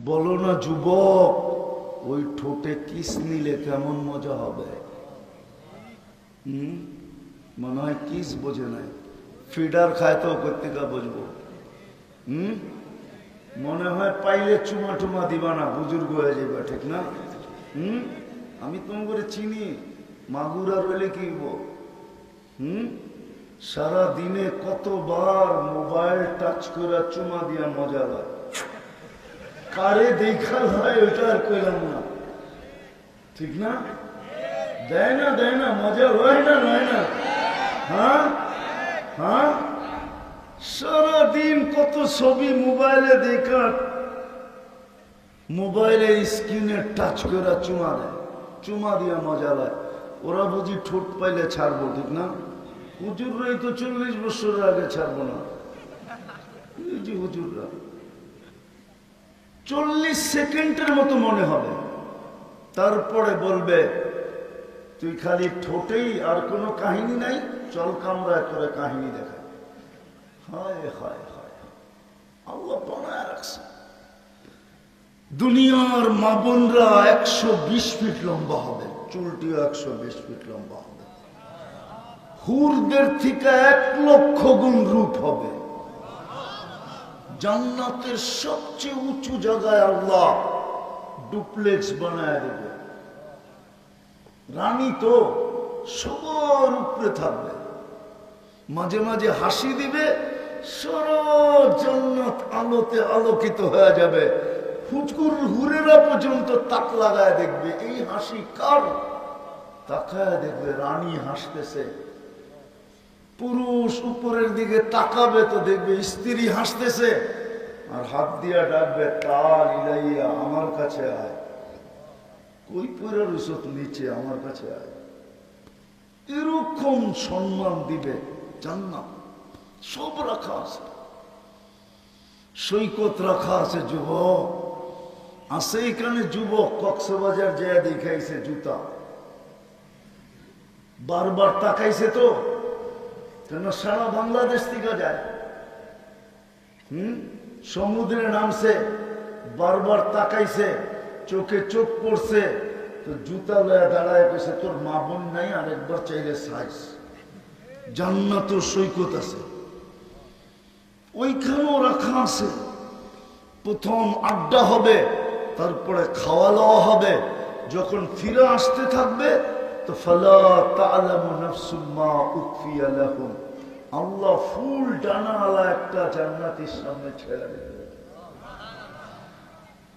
বলো না যুবক, ওই ঠোঁটে কিস নিলে কেমন মজা হবে? মনে হয় কিস বোঝে নাই, ফিডার খায় তো করতে বুঝবো। মনে হয় পাইলে চুমা টুমা দিবা না, বুজুর্গ হয়ে যাবে, ঠিক না? আমি তোমাকে চিনি, মাগুরা রইলে কি সারা দিনে কতবার মোবাইল টাচ করে চুমা দিয়া মজা লাগে, কারে দেখা হয় ওইটা আর কইলাম না, ঠিক না? দেয় না মজা হয় না, নয় না? হ্যাঁ হ্যাঁ, সারাদিন কত ছবি মোবাইলে দেখা, মোবাইলে স্ক্রিনে টাচ করে চুমা দেয়, চুমা দিয়া মজা লাগে। ওরা বুঝি ঠোঁট পাইলে ছাড়বো, ঠিক না? হুজুররাই তো 40 বছর আগে ছাড়বো না। এই যে হুজুররা 40 সেকেন্ডের মতো মনে হবে, তারপরে বলবে তুই খালি ঠোঁটেই, আর কোনো কাহিনী নাই, চল কামরায় করে কাহিনী দেখা। হায় হায় হায়, আল্লাহ বানায় রাখছে। দুনিয়ার মা বোনরা 120 ফিট লম্বা হবে, চুলটিও 120 ফিট লম্বা হবে, হুরদের থেকে 1 লক্ষ গুণ রূপ হবে। জান্নাতের সবচেয়ে উঁচু জায়গায় আল্লাহ ডুপ্লেক্স বানায় দেবে। রানী তো সবার উপরে থাকবে, মাঝে মাঝে হাসি দিবে, সারা জান্নাত আলোতে আলোকিত হয়ে যাবে। হুরেরা পর্যন্ত তাক লাগায় দেখবে এই হাসি কার, তাকায় দেখবে রানী হাসতেছে। পুরুষ উপরের দিকে তাকাবে তো দেখবে স্ত্রী হাসতেছে, আর হাত দিয়া ডাকবে তাল ইলাইয়া, আমার কাছে আয়। কই পরে রইছ নিচে, আমার কাছে আয়। এরকম সম্মান দিবে জান্নাত, সব রাখা আছে, সৈকত রাখা আছে। যুবক আছে এখানে, যুবক কক্সবাজার যায় দেখাইছে জুতা, বারবার তাকাইছে তো, কেন সারা বাংলাদেশ থেকে যায়। সমুদ্রে নামছে, বারবার তাকাইছে, চোখে চোখ পড়ছে, তো জুতা লয়া দাঁড়ায় কইছে তোর মা বোন নাই, আর একবার চাইলে সাইজ। জান্নাত সৈকত আছে, ওইখানেও রাখা আছে। প্রথম আড্ডা হবে, তারপরে খাওয়া দাওয়া হবে। যখন ফিরে আসতে থাকবে তো ফালা তা'লামু নাফসুম মা উখফিয়া লাহুম, আল্লাহ ফুল ডানাওয়ালা একটা জান্নাতের সামনে ছেড়ে দেবে।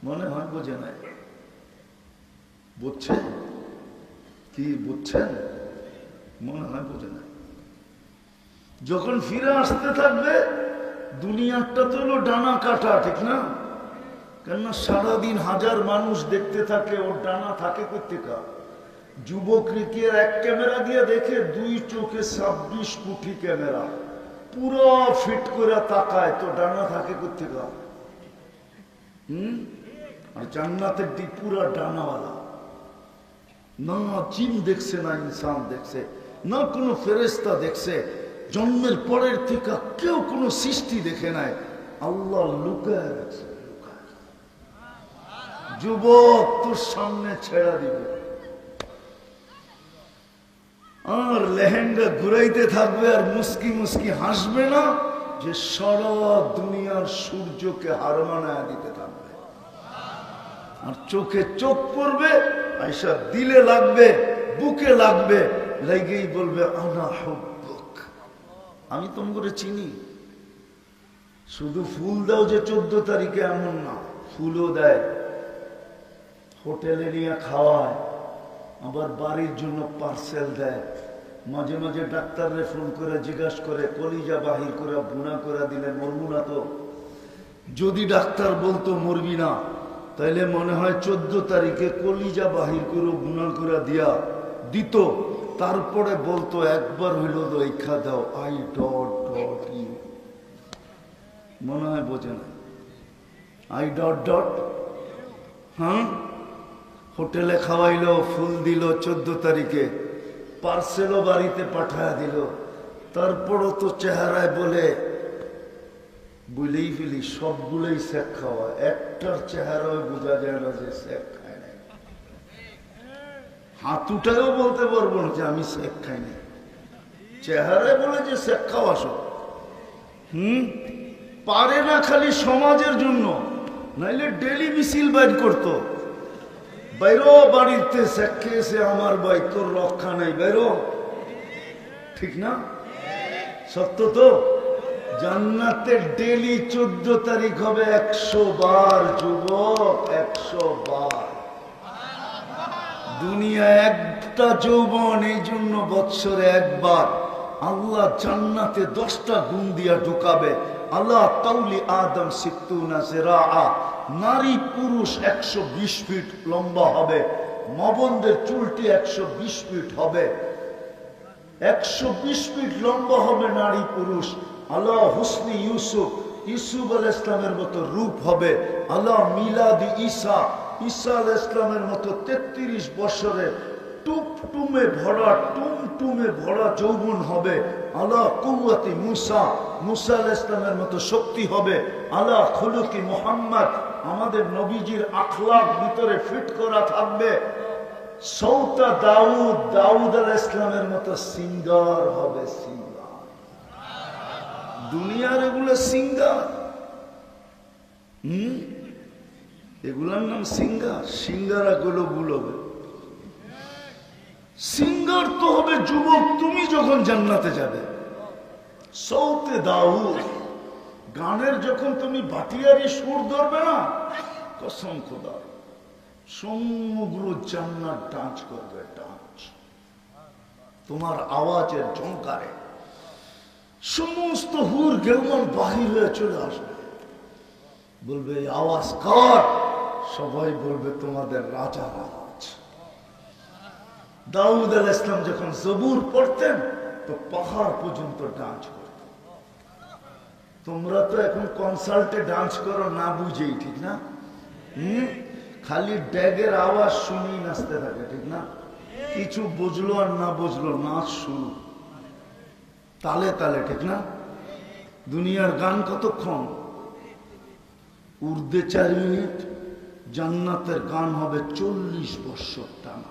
মনে হয় বোঝে নাই? বুঝছেন কি? বুঝছেন? মনে হয় বোঝে নাই। যখন ফিরে আসতে থাকবে, দুনিয়াটা তো হলো ডানা কাটা, ঠিক না? কেননা সারাদিন হাজার মানুষ দেখতে থাকে, ওর ডানা থাকে কোথেকে? যুবক রীতির এক ক্যামেরা দিয়ে দেখে, 2 চোখে 26 কোটি ক্যামেরা পুরো ফিট করে তাকায়, তো ডানা থাকে কোথেকে? আর জান্নাতের দিক পুরা ডানাওয়ালা। না জিন দেখছে, না ইনসান দেখছে, না কোনো ফেরেশতা দেখছে, জন্মের পরের থেকে কেউ কোনো সৃষ্টি দেখে নাই, আল্লাহ লুকায় রাখছে। যুবক তোর সামনে ছেড়া দিবে, আর লেহেঙ্গা ঘুরাইতে থাকবে, আর মুস্কি মুস্কি হাসবে না, যে সারা দুনিয়ার সূর্যকে হার মানায় দিতে থাকবে। আর চোখে চোখ পড়বে, আয়সা দিলে লাগবে, বুকে লাগবে, লেগেই বলবে আনা হুব্বুক, আমি তোমাকে চিনি। শুধু ফুল দাও যে 14 তারিখে এমন না, ফুলও দেয়, হোটেলে নিয়ে খাওয়ায়, আবার বাড়ির জন্য পার্সেল দেয়। মাঝে মাঝে ডাক্তাররে ফোন করে জিজ্ঞাসা করে কলিজা বাহির করে বুনা করে দিলে মরবো না তো? যদি ডাক্তার বলতো মরবি না, তাইলে মনে হয় 14 তারিখে কলিজা বাহির করে বুনা করে দিত, তারপরে বলতো একবার হইল তো ইচ্ছা দাও, আই ডট ডট ইউ। মনে হয় বোঝে না, আই ডট ডট। হ্যাঁ, হোটেলে খাওয়াইলো, ফুল দিল 14 তারিখে, পার্সেলও বাড়িতে পাঠায় দিল, তারপরও তো চেহারায় বলে বলেই ফেলি সবগুলোই শেখ খাওয়া, একটার চেহারাও বোঝা যায় না যে শেখ খায় নাই। হাতুটাও বলতে পারবো না যে আমি শেখ খাই নাই, চেহারায় বলে যে শেখ খাওয়া সব। পারে না খালি সমাজের জন্য, নাইলে ডেলি মিছিল বাইর করতো, বাইরো বাড়িতে শেখ খেয়েছে আমার ভাই, তোর রক্ষা নাই, বাইরো। ঠিক না? সত্য তো? জান্নাতে ডেলি 14 তারিখ হবে 100 বার যুবক, 100 বার। দুনিয়া একটা যৌবন, এই জন্য বৎসরে একবার আল্লাহ জান্নাতে 10টা গুণ দিয়া ঢুকাবে। আল্লাহ তাউলি আদম 60 জিরাআ, নারী পুরুষ 120 ফিট লম্বা হবে, মবনদের চুলটি 120 ফিট হবে, 120 ফিট লম্বা হবে নারী পুরুষ। আল্লাহ হুসনি ইউসুফ, ইউসুফ আলাইহিস ইসলামের মতো রূপ হবে। আল্লাহ মিলাদি ঈসা, ঈসা আলাইহিস ইসলামের মতো 33 বছরে টুমটুমে ভরা যৌবন হবে। আল্লাহ কুওয়াতি মুসা, মুসা আলাইহিস ইসলামের মতো শক্তি হবে। আল্লাহ খুলুকি মুহাম্মদ, আমাদের নবীজির আখলাক ভিতরে ফিট করা থাকবে। সৌতা দাউদ, দাউদ আলাইহিস ইসলামের মতো সিঙ্গার হবে, সিঙ্গার। দুনিয়ার এগুলো সিঙ্গার, এগুলার নাম সিঙ্গার। সিঙ্গারা গুলো বুলবে, সিঙ্গার তো হবে যুবক তুমি যখন জান্নাতে যাবে। সৌতে দাউদ, গানের যখন তুমি বাটিয়ারি সুর ধরবে না, কসম খোদা সমগ্র জান্নাত ডান্স করবে, ডান্স। তোমার আওয়াজের ঝংকারে সমস্ত হুর গেলমান বাহির হয়ে চলে আসবে, বলবে এই আওয়াজ কার? সবাই বলবে তোমাদের রাজার আওয়াজ। দাউদ আলাইহিস ইসলাম যখন জবুর পড়তেন তো পাহাড় পর্যন্ত ডান্স করতেন। তোমরা তো এখন কনসার্টে ডান্স করো না বুঝেই, ঠিক না? খালি ড্যাগের আওয়াজ শুনি নাচতে থাকে, ঠিক না? কিছু বুঝলো আর না বুঝলো, নাচ শুরু তালে তালে, ঠিক না? দুনিয়ার গান কতক্ষণ? উর্দে 4 মিনিট, জান্নাতের গান হবে 40 বছর টানা।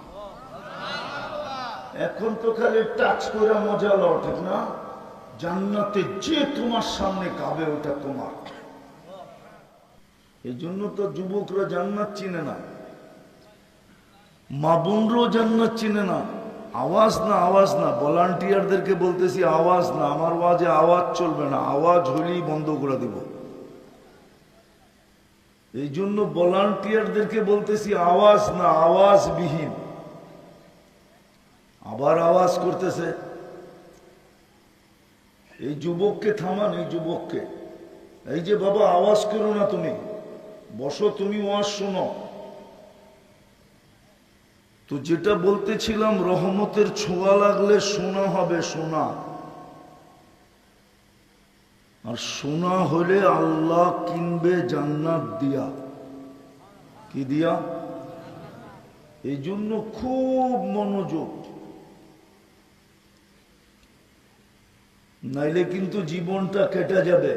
এখন তো খালি টাচ করে মজা লও, ঠিক না? জান্নাতে যে তোমার সামনে গাবে ওটা তোমার। এই জন্য তো যুবকরা জান্নাত চিনে না, মা বোনরাও জান্নাত চিনে না। আওয়াজ না, আওয়াজ না, ভলান্টিয়ারদেরকে বলতেছি আওয়াজ না, আমার ওয়াজে আওয়াজ চলবে না, আওয়াজ হলেই বন্ধ করে দিব। এই জন্য ভলান্টিয়ারদেরকে বলতেছি আওয়াজ না, আওয়াজ বিহীন। আবার আওয়াজ করতেছে। এই যুবককে থামান, এই যুবককে, এই যে বাবা আওয়াজ করো না, তুমি বসো, তুমি ওয়াজ শোনো। তো যেটা বলতেছিলাম, রহমতের ছোঁয়া লাগলে সোনা হবে, সোনা। আর সোনা হলে আল্লাহ কিনবে জান্নাত দিয়া। কি দিয়া? এই জন্য খুব মনোযোগ, নাইলে কিন্তু জীবনটা কেটে যাবে।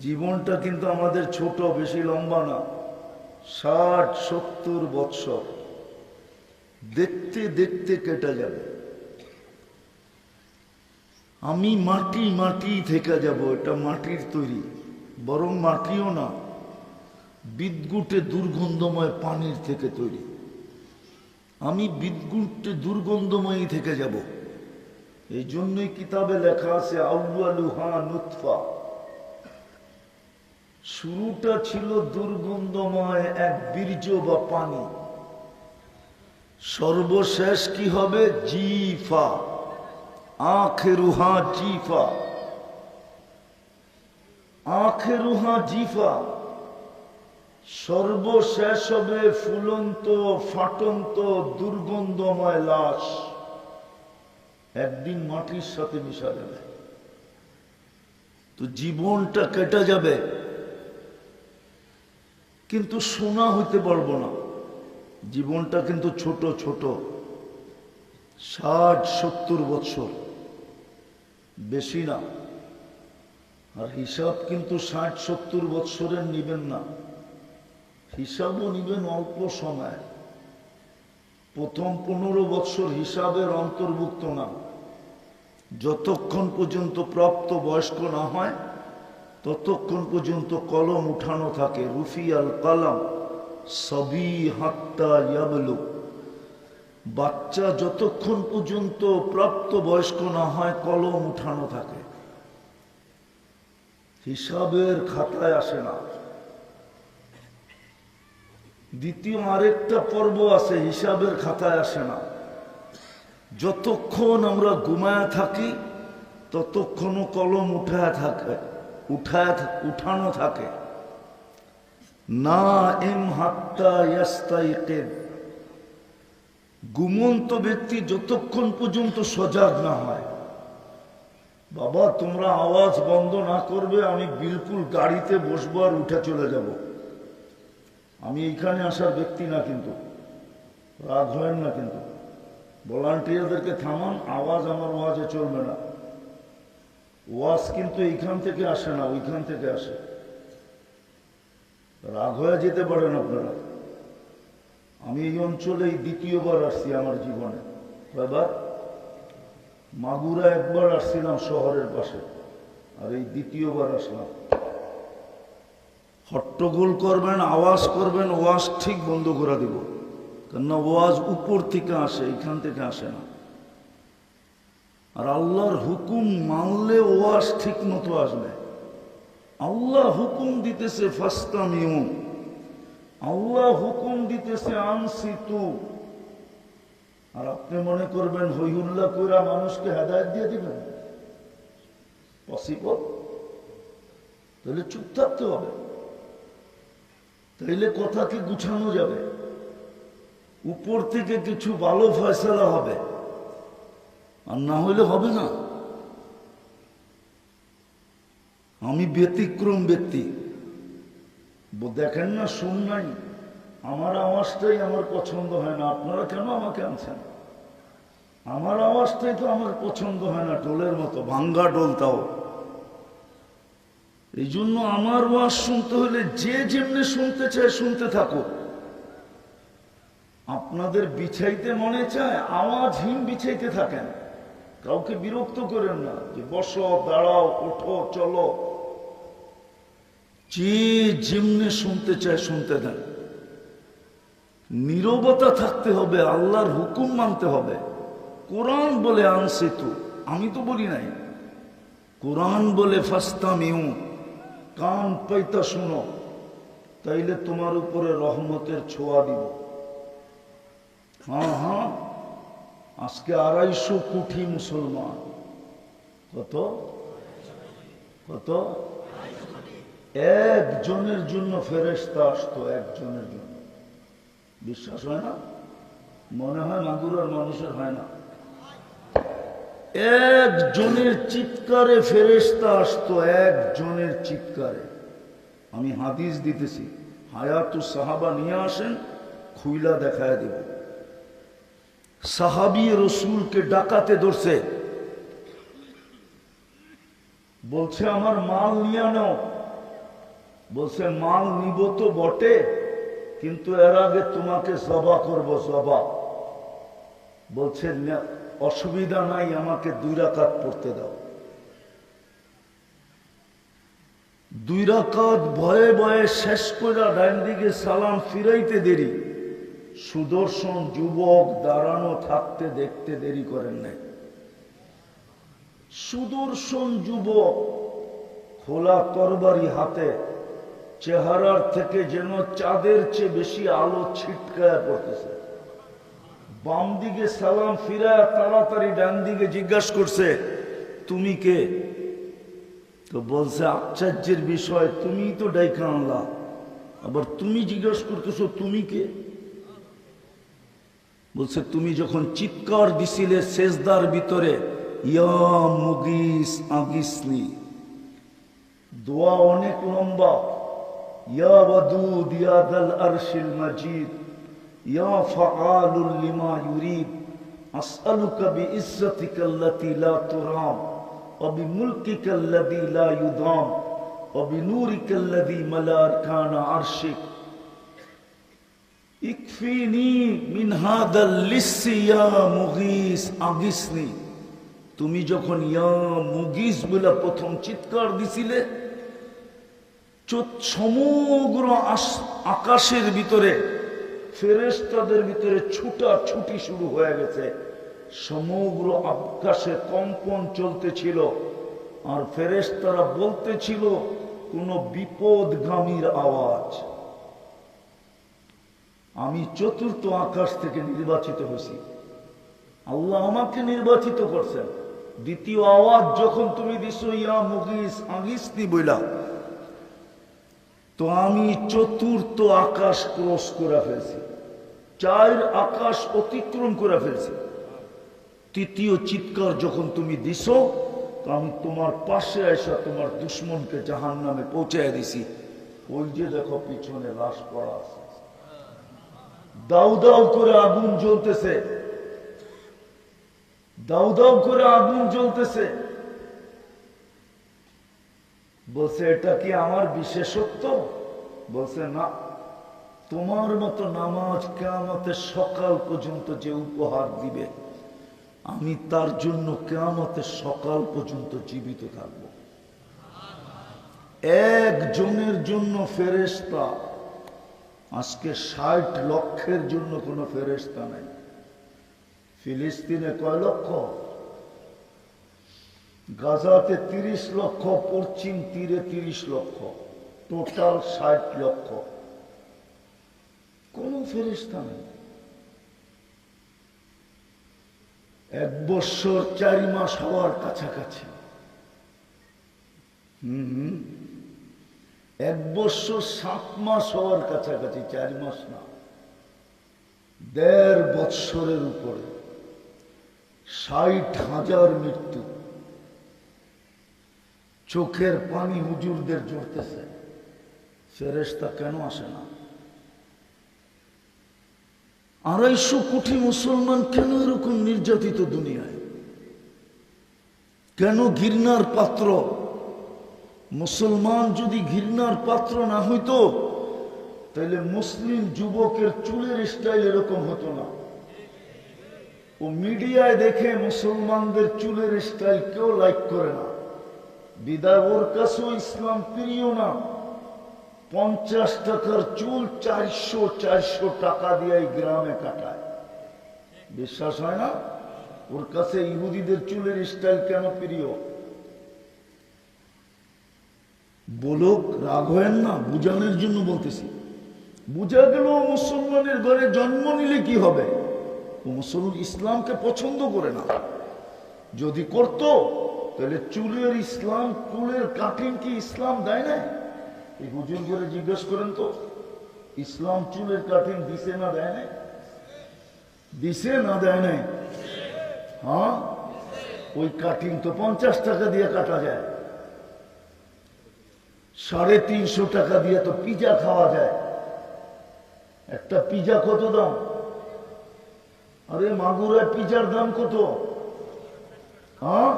জীবনটা কিন্তু আমাদের ছোট, বেশি লম্বা না, 60-70 বৎসর, দেখতে দেখতে কেটে যাবে। আমি মাটি, মাটি থেকে যাব, এটা মাটির তৈরি, বরং মাটিও না, বিদ্যুটে দুর্গন্ধময় পানির থেকে তৈরি। আমি বিদ্যুটে দুর্গন্ধময়ী থেকে যাব। এই জন্যই কিতাবে লেখা আছে আউয়ালুহা নুতফা, শুরুটা ছিল দুর্গন্ধময় এক বীর্য বা পানি, সর্বশেষ কি হবে? জিফা, আখিরুহা জিফা, আখিরুহা জিফা, সর্বশেষ হবে ফুলন্ত ফাটন্ত দুর্গন্ধময় লাশ, একদিন মাটির সাথে মিশা যাবে। তো জীবনটা কেটে যাবে, কিন্তু সোনা হইতে পারবো না। জীবনটা কিন্তু ছোট ছোট, 60-70 বছর, বেশি না। আর হিসাব কিন্তু 60-70 বৎসরের নিবেন না, হিসাবও নিবেন অল্প সময়। প্রথম 15 বৎসর হিসাবের অন্তর্ভুক্ত না। যতক্ষণ পর্যন্ত প্রাপ্ত বয়স্ক না হয় ততক্ষণ পর্যন্ত কলম উঠানো থাকে। রুফি আল কালাম সবি হাত্তা ইয়াবলু। বাচ্চা যতক্ষণ পর্যন্ত প্রাপ্ত বয়স্ক না হয় কলম উঠানো থাকে, হিসাবের খাতায় আসে না। দ্বিতীয় আরেকটা পর্ব আছে, হিসাবের খাতায় আসে না। যতক্ষণ আমরা ঘুমায় থাকি ততক্ষণও কলম উঠানো থাকে। না এম হাত্তা ইয়াস্তাইকিদ। ঘুমন্ত ব্যক্তি যতক্ষণ পর্যন্ত সজাগ না হয়। বাবা তোমরা আওয়াজ বন্ধ না করবে, আমি বিলকুল গাড়িতে বসবো আর উঠে চলে যাব। আমি এইখানে আসার ব্যক্তি না, কিন্তু রাগ হয় না। কিন্তু ভলান্টিয়ারদেরকে থামান, আওয়াজ আমার ওয়াজে চলবে না। ওয়াজ কিন্তু এইখান থেকে আসে না, ওইখান থেকে আসে। রাগ হয়ে যেতে পারেন আপনারা। আমি এই অঞ্চলে দ্বিতীয়বার আসছি আমার জীবনে। কয়বার? মাগুরা একবার আসছিলাম শহরের পাশে, আর এই দ্বিতীয়বার আসলাম। হট্টগোল করবেন, আওয়াজ করবেন, ওয়াজ ঠিক বন্ধ করে দিব। কেননা ওয়াজ উপর থেকে আসে, এখান থেকে আসে না। আর আল্লাহর হুকুম মানলে ওয়াজ ঠিক মতো আসবে। আল্লাহ হুকুম দিতেছে ফাস্তামিউ, আল্লাহ হুকুম দিতেছে আনসিতু। আর আপনি মনে করবেন হইহুল্লাহ কইরা মানুষকে হেদায়েত দিয়ে দিবেন? পসিবল? তাহলে চুপ থাকতে হবে, তাইলে কথাকে গুছানো যাবে, উপর থেকে কিছু ভালো ফয়সালা হবে, আর না হইলে হবে না। আমি ব্যতিক্রম ব্যক্তি, দেখেন না, শুন নাই, আমার আওয়াজটাই আমার পছন্দ হয় না। আপনারা কেন আমাকে আনছেন? আমার আওয়াজটাই তো আমার পছন্দ হয় না, ঢোলের মতো ভাঙ্গা ঢোল। তাও এই জন্য আমার ওয়াজ শুনতে হলে যে যেমনি শুনতে চায় শুনতে থাকো। আপনাদের বিছাইতে মনে চায়, আওয়াজহীন বিছাইতে থাকেন, কাউকে বিরক্ত করেন না যে বসো, দাঁড়াও, ওঠো, চলো। যে যেমনি শুনতে চায় শুনতে দেন। নীরবতা থাকতে হবে, আল্লাহর হুকুম মানতে হবে। কোরআন বলে আনসিতু, আমি তো বলি নাই। কোরআন বলে ফাস্তামিউ, কান পাইতা শুনো, তাইলে তোমার উপরে রহমতের ছোঁয়া দিব। হ্যাঁ হ্যাঁ, আজকে 250 কোটি মুসলমান। কত কত? একজনের জন্য ফেরেশতা আসতো, একজনের জন্য। বিশ্বাস হয় না? মনে হয় মাগুরার মানুষের হয় না। একজনের চিৎকারে ফেরেশতা আসতো, একজনের চিৎকারে। আমি হাদিস দিতেছি, হায়াতুস সাহাবা নিয়ে আসেন, খুইলা দেখায় দেব। সাহাবী রসুলকে ডাকাতে ধরছে, বলছে আমার মাল নিয়ে নাও। বলছে মাল নিব তো বটে, কিন্তু এর আগে তোমাকে জবা করব, জবা। বলছে অসুবিধা নাই, আমাকে 2 রাকাত পড়তে দাও। 2 রাকাত ভয়ে ভয়ে শেষ করে ডান দিকে সালাম ফিরাইতে দেরি। সুদর্শন যুবক দাঁড়ানো থাকতে দেখতে দেরি করেন নাই। সুদর্শন যুবক, খোলা তরবারি হাতে, চেহারার থেকে যেন চাঁদের চেয়ে বেশি আলো ছিটকায় পড়তেছে। বাম দিকে সালাম ফিরায় তাড়াতাড়ি ডান দিকে জিজ্ঞাসা করছে, তুমি কে? তো বলছে আশ্চর্যের বিষয়, তুমি তো ডাইকা আনলা, আবার তুমি জিজ্ঞাসা করতেছো তুমি কে? বলছে তুমি যখন চিৎকার দিছিলে সেজদার ভিতরে, ইয়া মুগিস আগিসনি, দোয়া অনেক লম্বা। ইয়া ওয়াদুদ ইয়া দাল আরশিল মাজিদ ইয়া ফাআলুল লিমা ইউরিদ আসআলুকা বিইজ্জাতিকা আল্লাতী লা তুরাম وبملكك الذي لا يضام وبنورك الذي ملا أركان عرشك اكفيني من هذا اللص يا مغيث أغثني। তুমি যখন ইয়া মুগিস বলে প্রথম চিৎকার দিছিলে, সমগ্র আকাশের ভিতরে ফেরেশতাদের ভিতরে ছুটাছুটি শুরু হয়ে গেছে। সমগ্র আকাশে কম্পন চলতেছিল, আর ফেরেশতারা বলতেছিল কোন বিপদগামীর আওয়াজ। আমি চতুর্থ আকাশ থেকে নির্বাচিত হয়েছি, আল্লাহ আমাকে নির্বাচিত করছেন। দ্বিতীয় আওয়াজ যখন তুমি দিছো ইয়া মুগিস আগিসনি বইলা, তো আমি চতুর্থ আকাশ ক্রস করে ফেলছি, 4 আকাশ অতিক্রম করে ফেলছি। তৃতীয় চিৎকার যখন তুমি দিছো, তো আমি তোমার পাশে এসে তোমার দুশ্মনকে জাহান্নামে পৌঁছায় দিছি। ওই যে দেখো পিছনে লাশ পড়া আছে, দাউ দাউ করে আগুন জ্বলতেছে, দাউ দাউ করে আগুন জ্বলতেছে। বলছে এটা কি আমার বিশেষত্ব? বলছে না, তোমার মতো নামাজ কিয়ামতের সকাল পর্যন্ত যে উপহার দিবে, আমি তার জন্য কিয়ামতের সকাল পর্যন্ত জীবিত থাকব। একজনের জন্য ফেরেশতা, আজকে 60 লক্ষের জন্য কোনো ফেরেশতা নাই। ফিলিস্তিনে কয় লক্ষ? গাজাতে 30 লক্ষ, পশ্চিম তীরে 30 লক্ষ, টোটাল 60 লক্ষ। কোন ফেরেশতা নেই। 1 বৎসর 4 মাস হওয়ার কাছাকাছি। 1 বৎসর 7 মাস হওয়ার কাছাকাছি, 4 মাস না, 1.5 বৎসরের উপরে। 60,000 মৃত্যু। চোখের পানি হুজুরদের ঝরতেছে, ফেরেশতা কেন আসে না? 250 কোটি মুসলমান কেন এরকম নির্যাতিত দুনিয়ায়? কেন ঘৃণার পাত্র? মুসলমান যদি ঘৃণার পাত্র না হইতো, তাহলে মুসলিম যুবকের চুলের স্টাইল এরকম হতো না। ও মিডিয়ায় দেখে মুসলমানদের চুলের স্টাইল কেউ লাইক করে না, বিদায় ওর কাছেও ইসলাম প্রিয় না। 50 টাকার চুল 400 টাকা দিয়ে গ্রামে কাটায়। বিশ্বাস হয় না? ওর কাছে ইহুদিদের চুলের স্টাইল কেন প্রিয়? বলুক, রাগ হয় না, বুঝানোর জন্য বলতেছি। বুঝা গেল মুসলমানের ঘরে জন্ম নিলে কি হবে? ও মুসলমান ইসলামকে পছন্দ করে না। যদি করত তাহলে চুলের ইসলাম, চুলের কাটিং কি ইসলাম দেয় না? এই হুজুর করে জিজ্ঞেস করেন তো, ইসলাম চুলের কাটিং দিছে না দেয় নাই? দিছে না দেয় নাই? হ্যাঁ, ওই কাটিং তো 50 টাকা দিয়ে কাটা যায়, 350 টাকা দিয়ে তো পিজা খাওয়া যায়। একটা পিজা কত দাম? আরে মাগুরায় পিজার দাম কত? হ্যাঁ,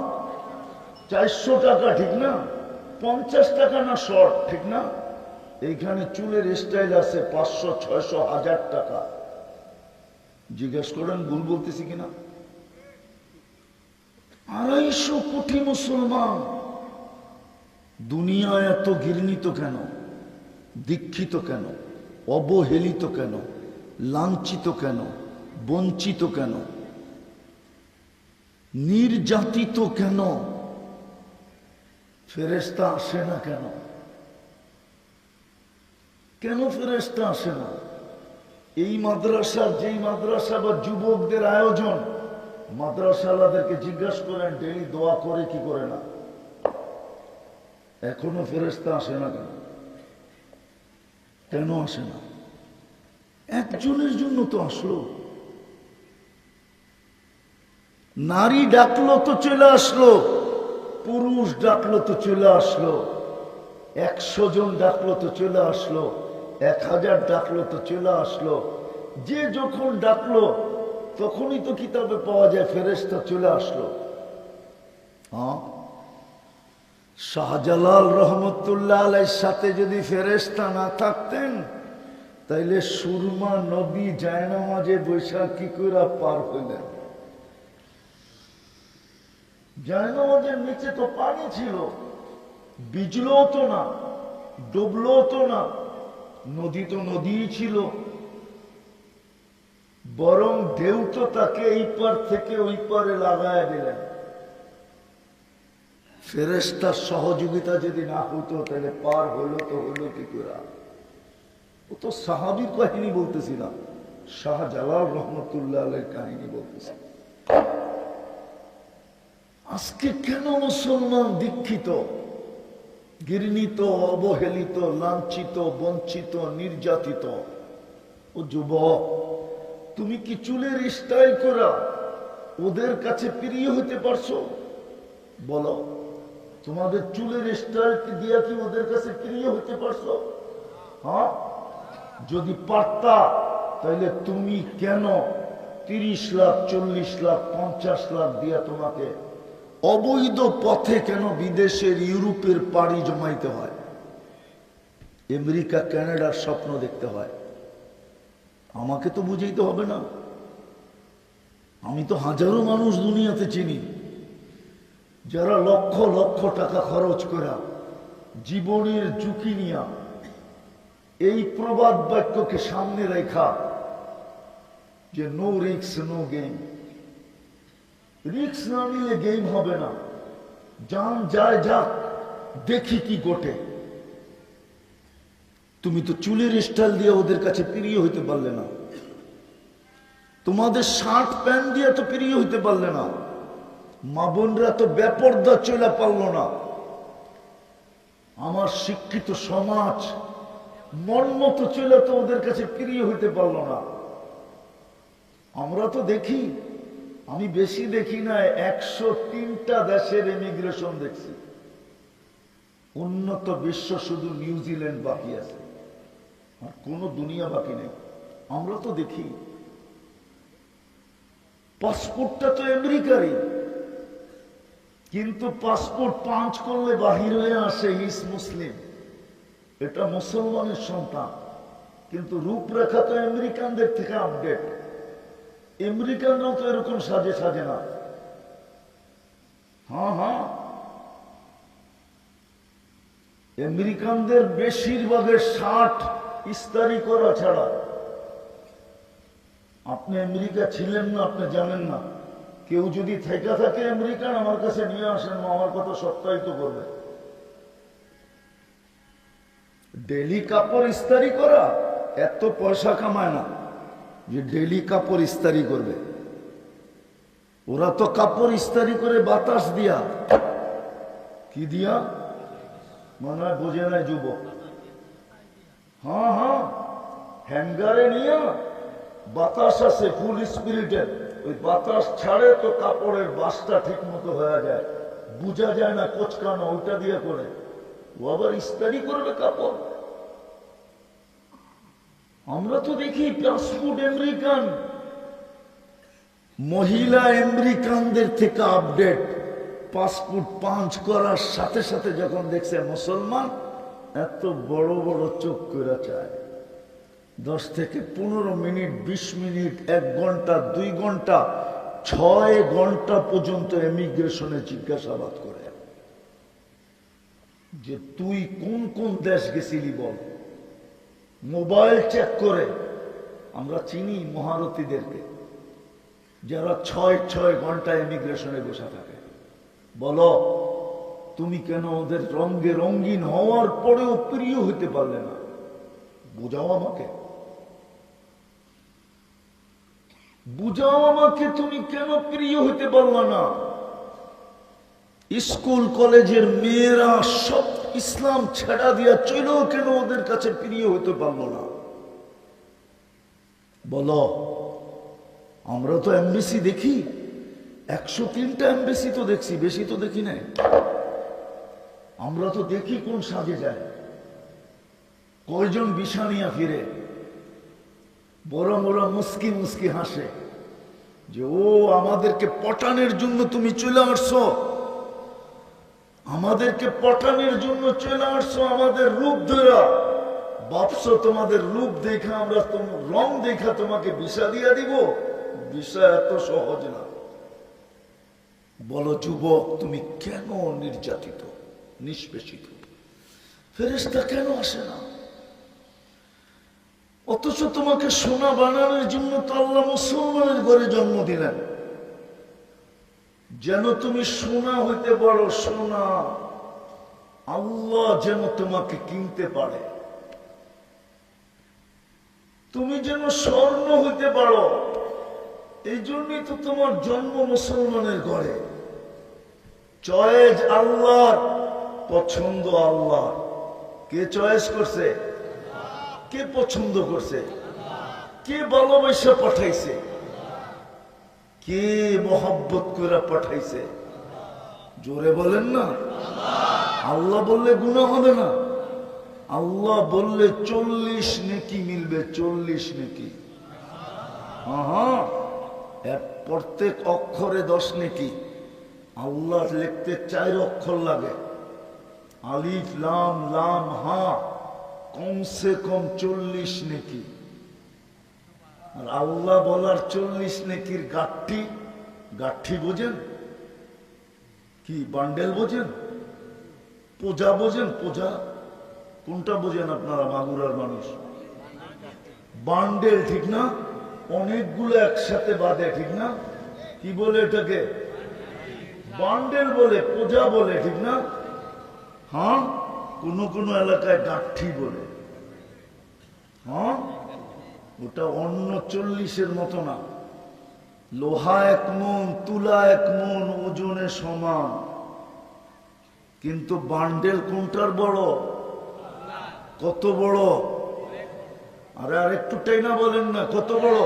400 টাকা, ঠিক না? 50 টাকা না শর্ট, ঠিক না? এইখানে চুলের স্টাইল আছে 500, 600, 1000 টাকা। জিজ্ঞেস করেন ভুল বলতেছি কিনা? 250 কোটি মুসলমান দুনিয়ায় এত ঘৃণিত কেন? দীক্ষিত কেন? অবহেলিত কেন? লাঞ্ছিত কেন? বঞ্চিত কেন? নির্যাতিত কেন? ফেরেশতা আসে না কেন? কেন ফেরেশতা আসে না? এই মাদ্রাসার, যেই মাদ্রাসা বা যুবকদের আয়োজন, মাদ্রাসাওয়ালাদেরকে জিজ্ঞাসা করেন ডেইলি দোয়া করে কি করে না? এখনো ফেরেশতা আসে না কেন? কেন আসে না? একজনের জন্য তো আসলো। নারী ডাকলো তো চলে আসলো, পুরুষ ডাকলো তো চলে আসলো, 100 জন ডাকলো তো চলে আসলো, 1000 ডাকলো তো চলে আসলো। যে যখন ডাকলো তখনই তো কিতাবে পাওয়া যায় ফেরেশতা চলে আসলো। হ্যাঁ, শাহজালাল রহমতুল্লাহ আলাইহির সাথে যদি ফেরেশতা না থাকতেন তাইলে সুরমা নদী জায়নামাজে বৈশাখ কি করে পার হইলেন? জায়নামাজের নিচে তো পানি ছিল, ভিজলো তো না, ডুবলো তো না, নদী তো নদীই ছিল, বরং ঢেউ তো তাকে এই পার থেকে ওই পারে লাগায় দিলেন। ফেরেশতার সহযোগিতা যদি না হতো তাহলে পার হইলো তো হইলো কি করে? ও তো সাহাবীর কাহিনী বলতেছিলাম, শাহজালাল রহমতুল্লাহ আলাইহির কাহিনী বলতেছি। আজকে কেন মুসলমান দীক্ষিত, ঘৃণিত, অবহেলিত, লাঞ্ছিত, বঞ্চিত, নির্যাতিত? ও যুবক, তুমি কি চুলের স্টাইল করা ওদের কাছে প্রিয় হতে পারছো? বলো, তোমাদের চুলের স্টাইল দিয়া কি ওদের কাছে প্রিয় হতে পারছো? হ্যাঁ, যদি পারতা তাহলে তুমি কেন 30 লাখ, 40 লাখ, 50 লাখ দিয়া তোমাকে অবৈধ পথে কেন বিদেশের, ইউরোপের পাড়ি জমাইতে হয়, আমেরিকা, কানাডার স্বপ্ন দেখতে হয়? আমাকে তো বুঝাইতে হবে না। আমি তো হাজারো মানুষ দুনিয়াতে চিনি যারা লক্ষ লক্ষ টাকা খরচ করা, জীবনের ঝুঁকি নিয়া এই প্রবাদ বাক্যকে সামনে রেখা যে no risk no game. Risk না নিলে গেম হবে না। যান যায় যাক, দেখি কি ঘটে। তুমি তো চুলের স্টাইল দিয়ে ওদের কাছে প্রিয় হইতে পারলে না, তোমাদের শার্ট প্যান্ট দিয়ে তো প্রিয় হইতে পারলে না, মা বোনরা তো বেপরদা চলে পারলো না। আমার শিক্ষিত সমাজ মন মতো চলে তো ওদের কাছে প্রিয় হইতে পারলো না। আমরা তো দেখি, আমি বেশি দেখি না, 103টা দেশের ইমিগ্রেশন দেখছি। উন্নত বিশ্ব শুধু নিউজিল্যান্ড বাকি আছে, আর কোন দুনিয়া বাকি নেই। আমরা তো দেখি পাসপোর্টটা তো আমেরিকারই, কিন্তু পাসপোর্ট পাঞ্চ করলে বাহির হয়ে আসে ইস মুসলিম, এটা মুসলমানের সন্তান, কিন্তু রূপরেখা তো আমেরিকানদের থেকে আপডেট। আমেরিকানরাও তো এরকম সাজে সাজে না। হ্যাঁ হ্যাঁ, আমেরিকানদের বেশিরভাগের শার্ট ইস্তারি করা ছাড়া। আপনি আমেরিকা ছিলেন না, আপনি জানেন না। কেউ যদি থেকে থাকে আমেরিকান, আমার কাছে নিয়ে আসেন, আমার কথা সত্যায়িত করবে। ডেলি কাপড় ইস্তারি করা এত পয়সা কামায় না যে ডেলি কাপড় ইস্তারি করবে। ওরা তো কাপড় ইস্তারি করে বাতাস দিয়া, কি দিয়া মনে হয় বোঝে নাই যুবক। হ্যাঁ হ্যাঁ, হ্যাঙ্গারে নিয়ে বাতাস আছে ফুল স্পিরিটের, ওই বাতাস ছাড়ে তো কাপড়ের বাসটা ঠিক মতো হয়ে যায়, বোঝা যায় না কোচকানো, ওইটা দিয়ে করে। ও আবার ইস্তারি করবে কাপড়। আমরা তো দেখি পাসপোর্ট আমেরিকান, মহিলা আমেরিকানদের থেকে আপডেট। পাসপোর্ট পাঞ্চ করার সাথে সাথে যখন দেখছে মুসলমান, এত বড় বড় চোখ করে চায়। 10 থেকে 15 মিনিট, 20 মিনিট, 1 ঘন্টা, 2 ঘন্টা, 6 ঘন্টা পর্যন্ত ইমিগ্রেশনে জিজ্ঞাসাবাদ করে যে তুই কোন কোন দেশ গেছিলি বল। মোবাইল চেক করে। আমরা চিনি মহারথীদেরকে, যারা 6 ঘন্টা ইমিগ্রেশনে বসে থাকে। বলো, তুমি কেন ওদের রঙে রঙিন হওয়ার পরেও প্রিয় হইতে পারলে না? বুঝাও আমাকে, বুঝাও আমাকে, তুমি কেন প্রিয় হইতে পারলা না? স্কুল কলেজের মেয়েরা সব ইসলাম ছেড়া দিয়া চলেও কেন ওদের কাছে প্রিয় হইতে পারলো না? বলো। আমরা তো এমবেসি দেখি, 103টা এমবেসি তো দেখছি, বেশি তো দেখি নাই। আমরা তো দেখি কোন সাজে যায়, কয়জন বিছা নিয়ে ফিরে, বড় বড় মুস্কি মুস্কি হাসে যে ও আমাদেরকে পটানোর জন্য তুমি চলে আসছো। আমাদেরকে পটানোর জন্য চলে আসছো, আমাদের রূপ ধরা ভাবছো তোমাদের রূপ দেখা আমরা রং দেখা তোমাকে ভিসা দিয়া দিব। ভিসা এত সহজ না। বলো যুবক, তুমি কেন নির্যাতিত, নিষ্পেষিত? ফেরেশতা কেন আসে না? অথচ তোমাকে সোনা বানানোর জন্য তো আল্লাহ মুসলমানের ঘরে জন্ম দিলেন, যেন তুমি সোনা হইতে পারো। সোনা আল্লাহ যেন তোমাকে কিনতে পারে, তুমি যেন স্বর্ণ হইতে পারো। এই জন্যই তো তোমার জন্ম মুসলমানের ঘরে। চয়েস আল্লাহর, পছন্দ আল্লাহর। কে চয়েস করছে? কে পছন্দ করছে? কে ভালোবাসা পাঠাইছে? কে মোহাব্বত করে পাঠাইছে? জোরে বলেন না। আল্লাহ বললে গুনাহ হবে না। আল্লাহ বললে 40 নেকি মিলবে, 40 নেকি। হ্যাঁ, প্রত্যেক অক্ষরে 10 নেকি। আল্লাহ লিখতে 4 অক্ষর লাগে, আলিফ লাম লাম হা, কমসে কম 40 নেকি। আর আল্লাহ বলার 40 নেকির গাঠি, গাঠি বোঝেন কি? বান্ডেল বোঝেন? পোজা বোঝেন? পোজা কোনটা বোঝেন আপনারা? মাগুরার মানুষ বান্ডেল, ঠিক না? অনেকগুলো একসাথে বাঁধে, ঠিক না? কি বলে এটাকে? বান্ডেল বলে, পোজা বলে, ঠিক না? হ্যাঁ, কোন কোন এলাকায় গাঠি বলে। হ্যাঁ, ওটা অন্য 40-এর মতো না। লোহা 1 মণ, তুলা 1 মণ ওজনে সমান, কিন্তু বান্ডেল কোনটার বড়? কত বড়? আরে আরেকটু টাইনা বলেন না, কত বড়?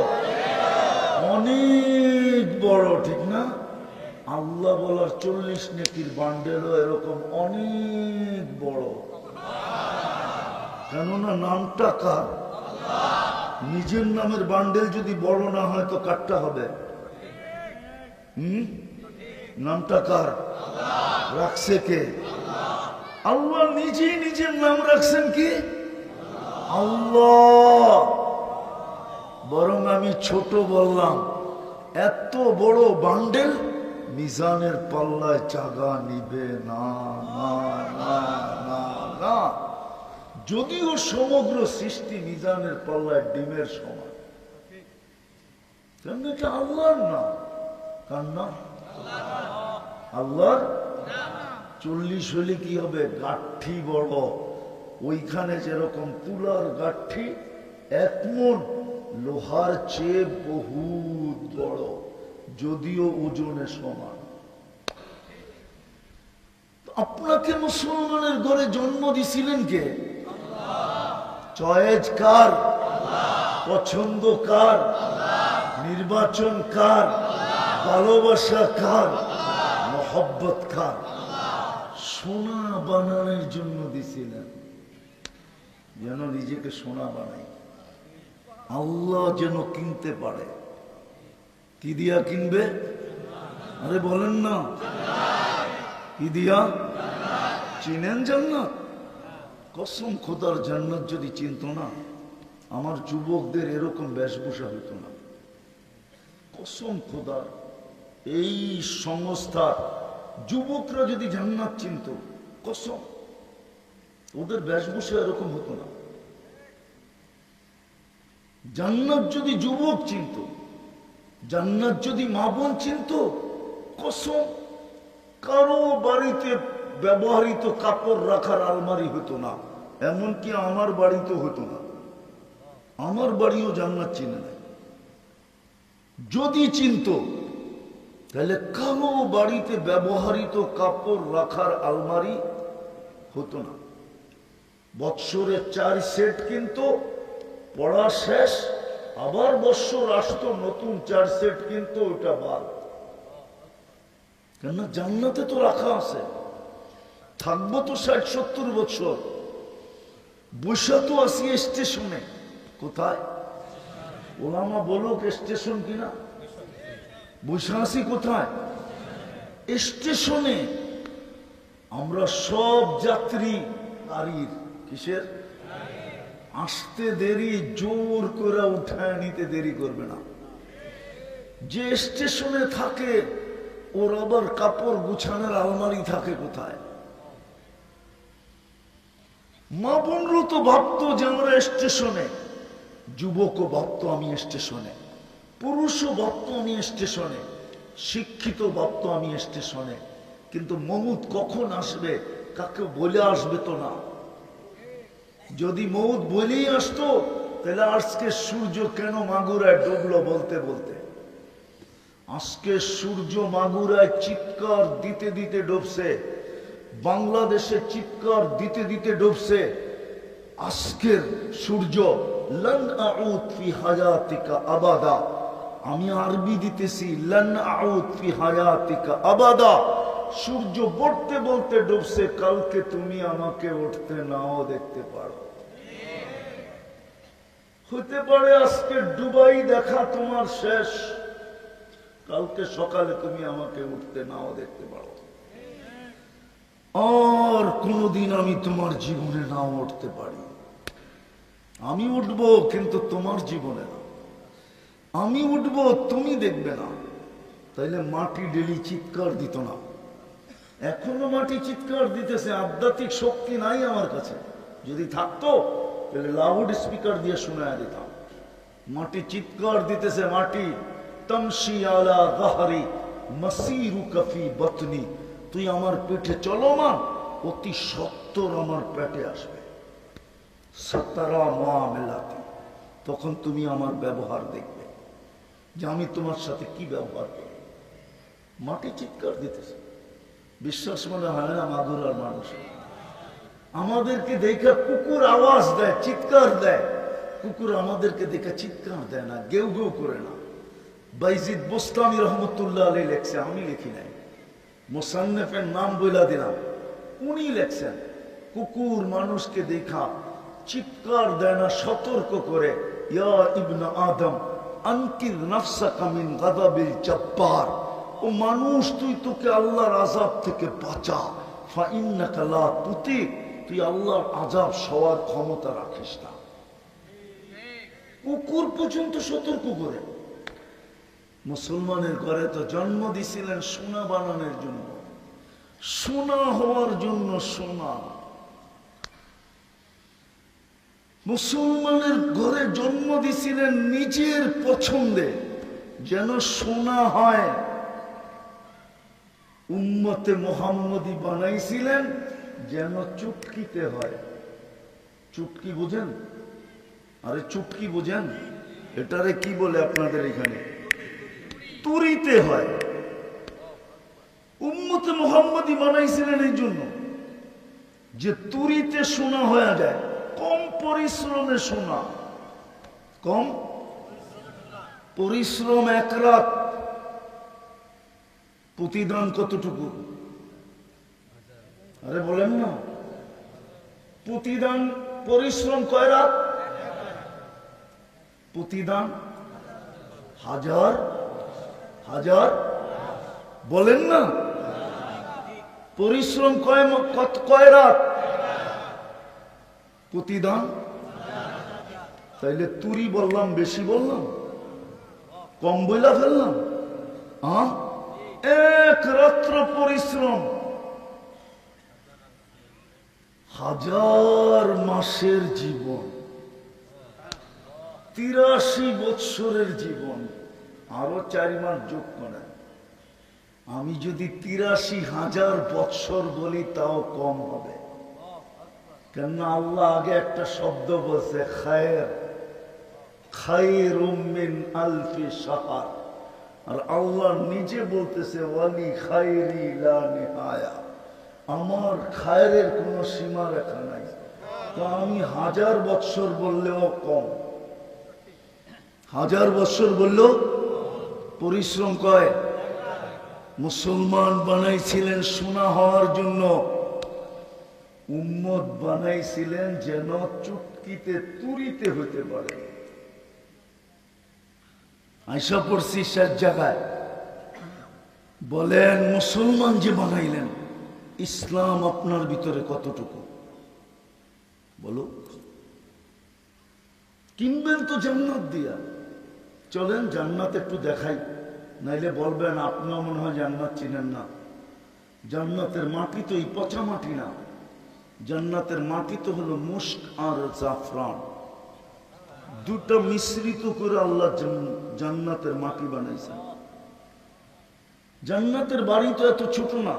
অনেক বড়, ঠিক না? আল্লাহ বলার 40 নেকির বান্ডেলও এরকম অনেক বড়। কেননা নামটা কার? নিজের নামের বান্ডেল যদি বড় না হয় তো কারটা হবে? নামটা কার? রাখছে কে? আল্লাহ নিজেই নিজের নাম রাখছেন কি? আল্লাহ। বরং আমি ছোট বললাম, এত বড় বান্ডেল মিজানের পাল্লায় জাগা নিবে না, না, না, না, না। যদিও সমগ্র সৃষ্টি মিজানের পাল্লায় ডিমের সমান, কেন? এটা আল্লাহর নাম। কার নাম? আল্লাহর। 40 হলে কি হবে? গাঠি বড়। ওইখানে যেরকম তুলার গাঠি 1 মণ, লোহার চেয়ে বহুত বড়, যদিও ওজনে সমান। আপনাকে মুসলমানের ঘরে জন্ম দিছিলেন কে? চয়েস কার? পছন্দ কার? নির্বাচন কার? ভালোবাসা কার? মোহব্বত কার? সোনা বানানোর জন্য দিছিলেন, যেন নিজেকে সোনা বানাই, আল্লাহ যেন কিনতে পারে। কি দিয়া কিনবে? আরে বলেন না, কি দিয়া? চিনেন জান্নাত? কসম খোদার, জান্নাত যদি চিনত না, আমার যুবকদের এরকম বেশভূষা হইত না। কসম খোদার, এই সংস্থার যুবকরা যদি জান্নাত চিনত, কসম, ওদের বেশভূষা এরকম হতো না। জান্নাত যদি যুবক চিনত, জান্নাত যদি মা বোন চিনত, কসম, কারো বাড়িতে ব্যবহৃত কাপড় রাখার আলমারি হতো না। এমনকি আমার বাড়িতে হতো না। আমার বাড়িও জান্নাত চিনে না। যদি চিনত, তাহলে কারো বাড়িতে ব্যবহৃত কাপড় রাখার আলমারি হতো না। বৎসরে 4 সেট কিন্তু পড়া শেষ, আবার বৎসর আসতো নতুন 4 সেট কিন্তু ওটা বাদ। কেন? জান্নাতে তো রাখা আছে, থাকবো তো 60-70 বছর। বসা তো আসি স্টেশনে। কোথায়? ওলামা বলুক স্টেশন কিনা। বসে আসি কোথায়? স্টেশনে। আমরা সব যাত্রী গাড়ির কিসের আসতে দেরি, জোর করে উঠায় নিতে দেরি করবে না। যে স্টেশনে থাকে ওর আবার কাপড় গুছানোর আলমারি থাকে কোথায়? মা বোনরা তো ভাবতো যে আমরা স্টেশনে, যুবকও ভাবতো আমি স্টেশনে, পুরুষও ভাবতো আমি স্টেশনে, শিক্ষিত ভাবতো আমি স্টেশনে। কিন্তু মউত কখন আসবে কাকে বলে আসবে তো না। যদি মউত বলেই আসতো তাহলে আজকে সূর্য কেন মাগুরায় ডুবলো বলতে বলতে। আজকে সূর্য মাগুরায় চিৎকার দিতে দিতে ডুবছে, বাংলাদেশে চিৎকার দিতে দিতে ডুবছে। আজকের সূর্য লান আউদ ফি হায়াতিকা আবাদা, আমি আরবি দিতেছি, লান আউদ ফি হায়াতিকা আবাদা। সূর্য বলতে বলতে ডুবছে, কালকে তুমি আমাকে উঠতে নাও দেখতে পারো। হতে পারে আজকে ডুবাই দেখা তোমার শেষ, কালকে সকালে তুমি আমাকে উঠতে নাও দেখতে পারো। আর কোনদিন আমি তোমার জীবনে নাও উঠতে পারি। আমি উঠবো কিন্তু তোমার জীবনে না। আমি উঠবো তুমি দেখবে না। তাইলে মাটি ডেলি চিৎকার দিত না। এখনো মাটি চিৎকার দিতেছে, আধ্যাত্মিক শক্তি নাই আমার কাছে। যদি থাকতো তাহলে লাউড স্পিকার দিয়ে শোনায় দিতাম। মাটি চিৎকার দিতেছে, মাটি তমশি আলা গাহরি মাসিরুকা ফি বাতনি, তুই আমার পেটে চলমান, অতি সত্তর আমার পেটে আসবে। সাতারা মুআমালাতি, তখন তুমি আমার ব্যবহার দেখবে যে আমি তোমার সাথে কি ব্যবহার করি। মাটি চিৎকার দিতেছে, বিশ্বাস মনে হয় না মাগুরার মানুষ। আমাদেরকে দেখে কুকুর আওয়াজ দেয়, চিৎকার দেয়। কুকুর আমাদেরকে দেখে চিৎকার দেয় না, গেউ গেউ করে না। বাইজিদ বোস্তামি রহমতুল্লাহ আলাইহি লেখছে, আমি লিখি নাই, মুসান্নিফের নাম বইলা দিলাম, উনি লেখছেন কুকুর মানুষকে দেখা চিৎকার দেয় না, সতর্ক করে, ইয়া ইবনে আদম আনকির নাফসাকা মিন গাদাবিল জব্বার, ও মানুষ তুই তোকে আল্লাহর আযাব থেকে বাঁচা। ফা ইন্নাকা লা তুতিক, তুই আল্লাহর আযাব সওয়ার ক্ষমতা রাখিস না। কুকুর পর্যন্ত সতর্ক করে। মুসলমানের ঘরে তো জন্ম দিছিলেন সোনা বানানোর জন্য, সোনা হওয়ার জন্য সোনা। মুসলমানের ঘরে জন্ম দিছিলেন নিজের পছন্দে যেন সোনা হয়। উম্মতে মুহাম্মদী বানাইছিলেন যেন চুটকিতে হয়। চুটকি বুঝেন? আরে চুটকি বুঝেন? এটারে কি বলে আপনাদের এখানে? তুরিতে হয়। উম্মতে মুহাম্মদী বানাইছিলেন এই জন্য যে তুরিতে সোনা হয়ে যায়, কম পরিশ্রমে সোনা। কম পরিশ্রম, এক রাত প্রতিদান কতটুকু? আরে বলেন না, প্রতিদান পরিশ্রম কয় রাত? প্রতিদান হাজার হাজার, বলেন না, পরিশ্রম কয় রাত? প্রতিদান। তাইলে তুরি বললাম বেশি বললাম? কম বইলা ফেললাম? এক রাত্র পরিশ্রম হাজার মাসের জীবন, 83 বৎসরের জীবন। আরো 4 মাস যোগ করেন। আমি যদি 83,000 বৎসর বলি তাও কম হবে, কেননা আল্লাহ আগে একটা শব্দ বলছে, খায়র, খায়রুম মিন আলফি শাহর। আর আল্লাহ নিজে বলতেছে, ওয়ালি খায়রি লা নিহায়া, আমার খায়রের কোনো সীমা রেখা নাই। তো আমি 1000 বৎসর বললেও কম, 1000 বৎসর বললেও পরিশ্রম কয়। মুসলমান বানাইছিলেন সোনা হওয়ার জন্য, উম্মত বানাইছিলেন যেন চুটকিতে তুরিতে হইতে পারে। আয়সা পড়ছি 7 জায়গায়, বলেন মুসলমান যে বানাইলেন ইসলাম আপনার ভিতরে কতটুকু বলো? কিনবেন তো জান্নাত দিয়া। চলেন জান্নাত একটু দেখাই, নাইলে বলবেন আপনিও মনে হয় জান্নাত চিনেন না। জান্নাতের মাটি তো এই পচা মাটি না, জান্নাতের মাটি তো হলো মুস্ক আর জাফরান, দুটা মিশ্রিত করে আল্লাহ জান্নাতের মাটি বানাইছেন। জান্নাতের বাড়ি তো এত ছোট না,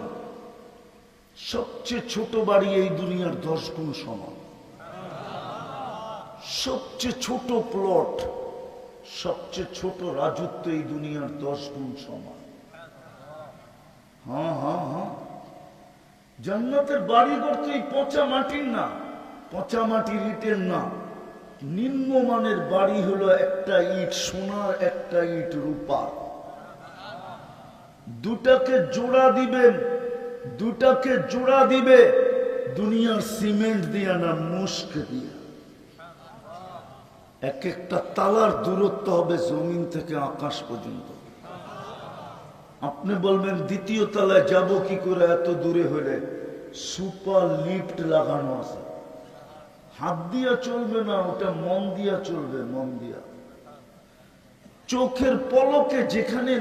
সবচেয়ে ছোট বাড়ি এই দুনিয়ার 10 গুণ সমান। সবচেয়ে ছোট প্লট, সবচেয়ে ছোট রাজত্ব এই দুনিয়ার 10 গুণ সমান। হ্যাঁ হ্যাঁ হ্যাঁ, জান্নাতের বাড়ি করতে এই পচা মাটির না, পচা মাটির ইটের না। নিম্নমানের বাড়ি হলো একটা ইট সোনার, একটা ইট রূপার। দুটাকে জোড়া দিবেন, দুটাকে জোড়া দিবে দুনিয়ার সিমেন্ট দিয়া না মুস্ক দিয়া। এক একটা তালার দূরত্ব হবে জমিন থেকে আকাশ পর্যন্ত। আপনি বলবেন দ্বিতীয় তলায় যাব কি করে এত দূরে হলে? সুপার লিফট লাগানো আছে, হাত দিয়া চলবে না, ওটা মন দিয়া চলবে, মন দিয়া। চোখের পলকে যেখানে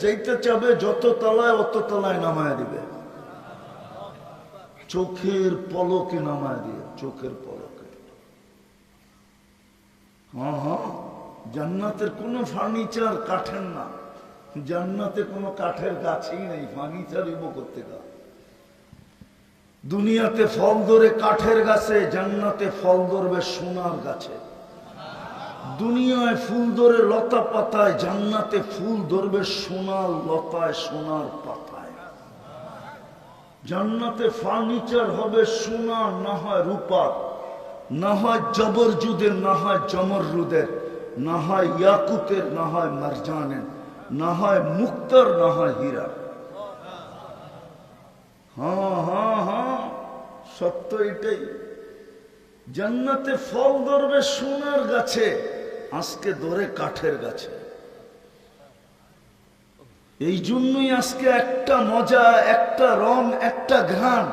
যাইতে চাবে যত তলায় অত তলায় নামায় দিবে, চোখের পলকে নামায় দিয়ে, চোখের পলকে। হ্যাঁ হ্যাঁ, জান্নাতের কোনো ফার্নিচার কাঠের না, জান্নাতে কোনো কাঠের গাছই নেই, ফার্নিচার ইবো করতে গা। দুনিয়াতে ফল ধরে কাঠের গাছে, জান্নাতে ফল ধরবে সোনার গাছে। দুনিয়ায় ফুল ধরে লতা পাতায়, জান্নাতে ফুল ধরবে সোনার লতায়, সোনার পাতায়। জান্নাতে ফার্নিচার হবে সোনা, না হয় রূপার, না হয় জবরজুদের, না হয় জমররুদের, না হয় ইয়াকুতের, না হয় মারজানের, না হয় মুক্তার, না হয় হীরা। হ্যাঁ হ্যাঁ হ্যাঁ, সত্য এটাই। জান্নাতে ফল ধরবে সোনার গাছে, আজকে ধরে কাঠের গাছে। এই জন্যই আজকে একটা মজা, একটা রং, একটা ঘ্রাণ।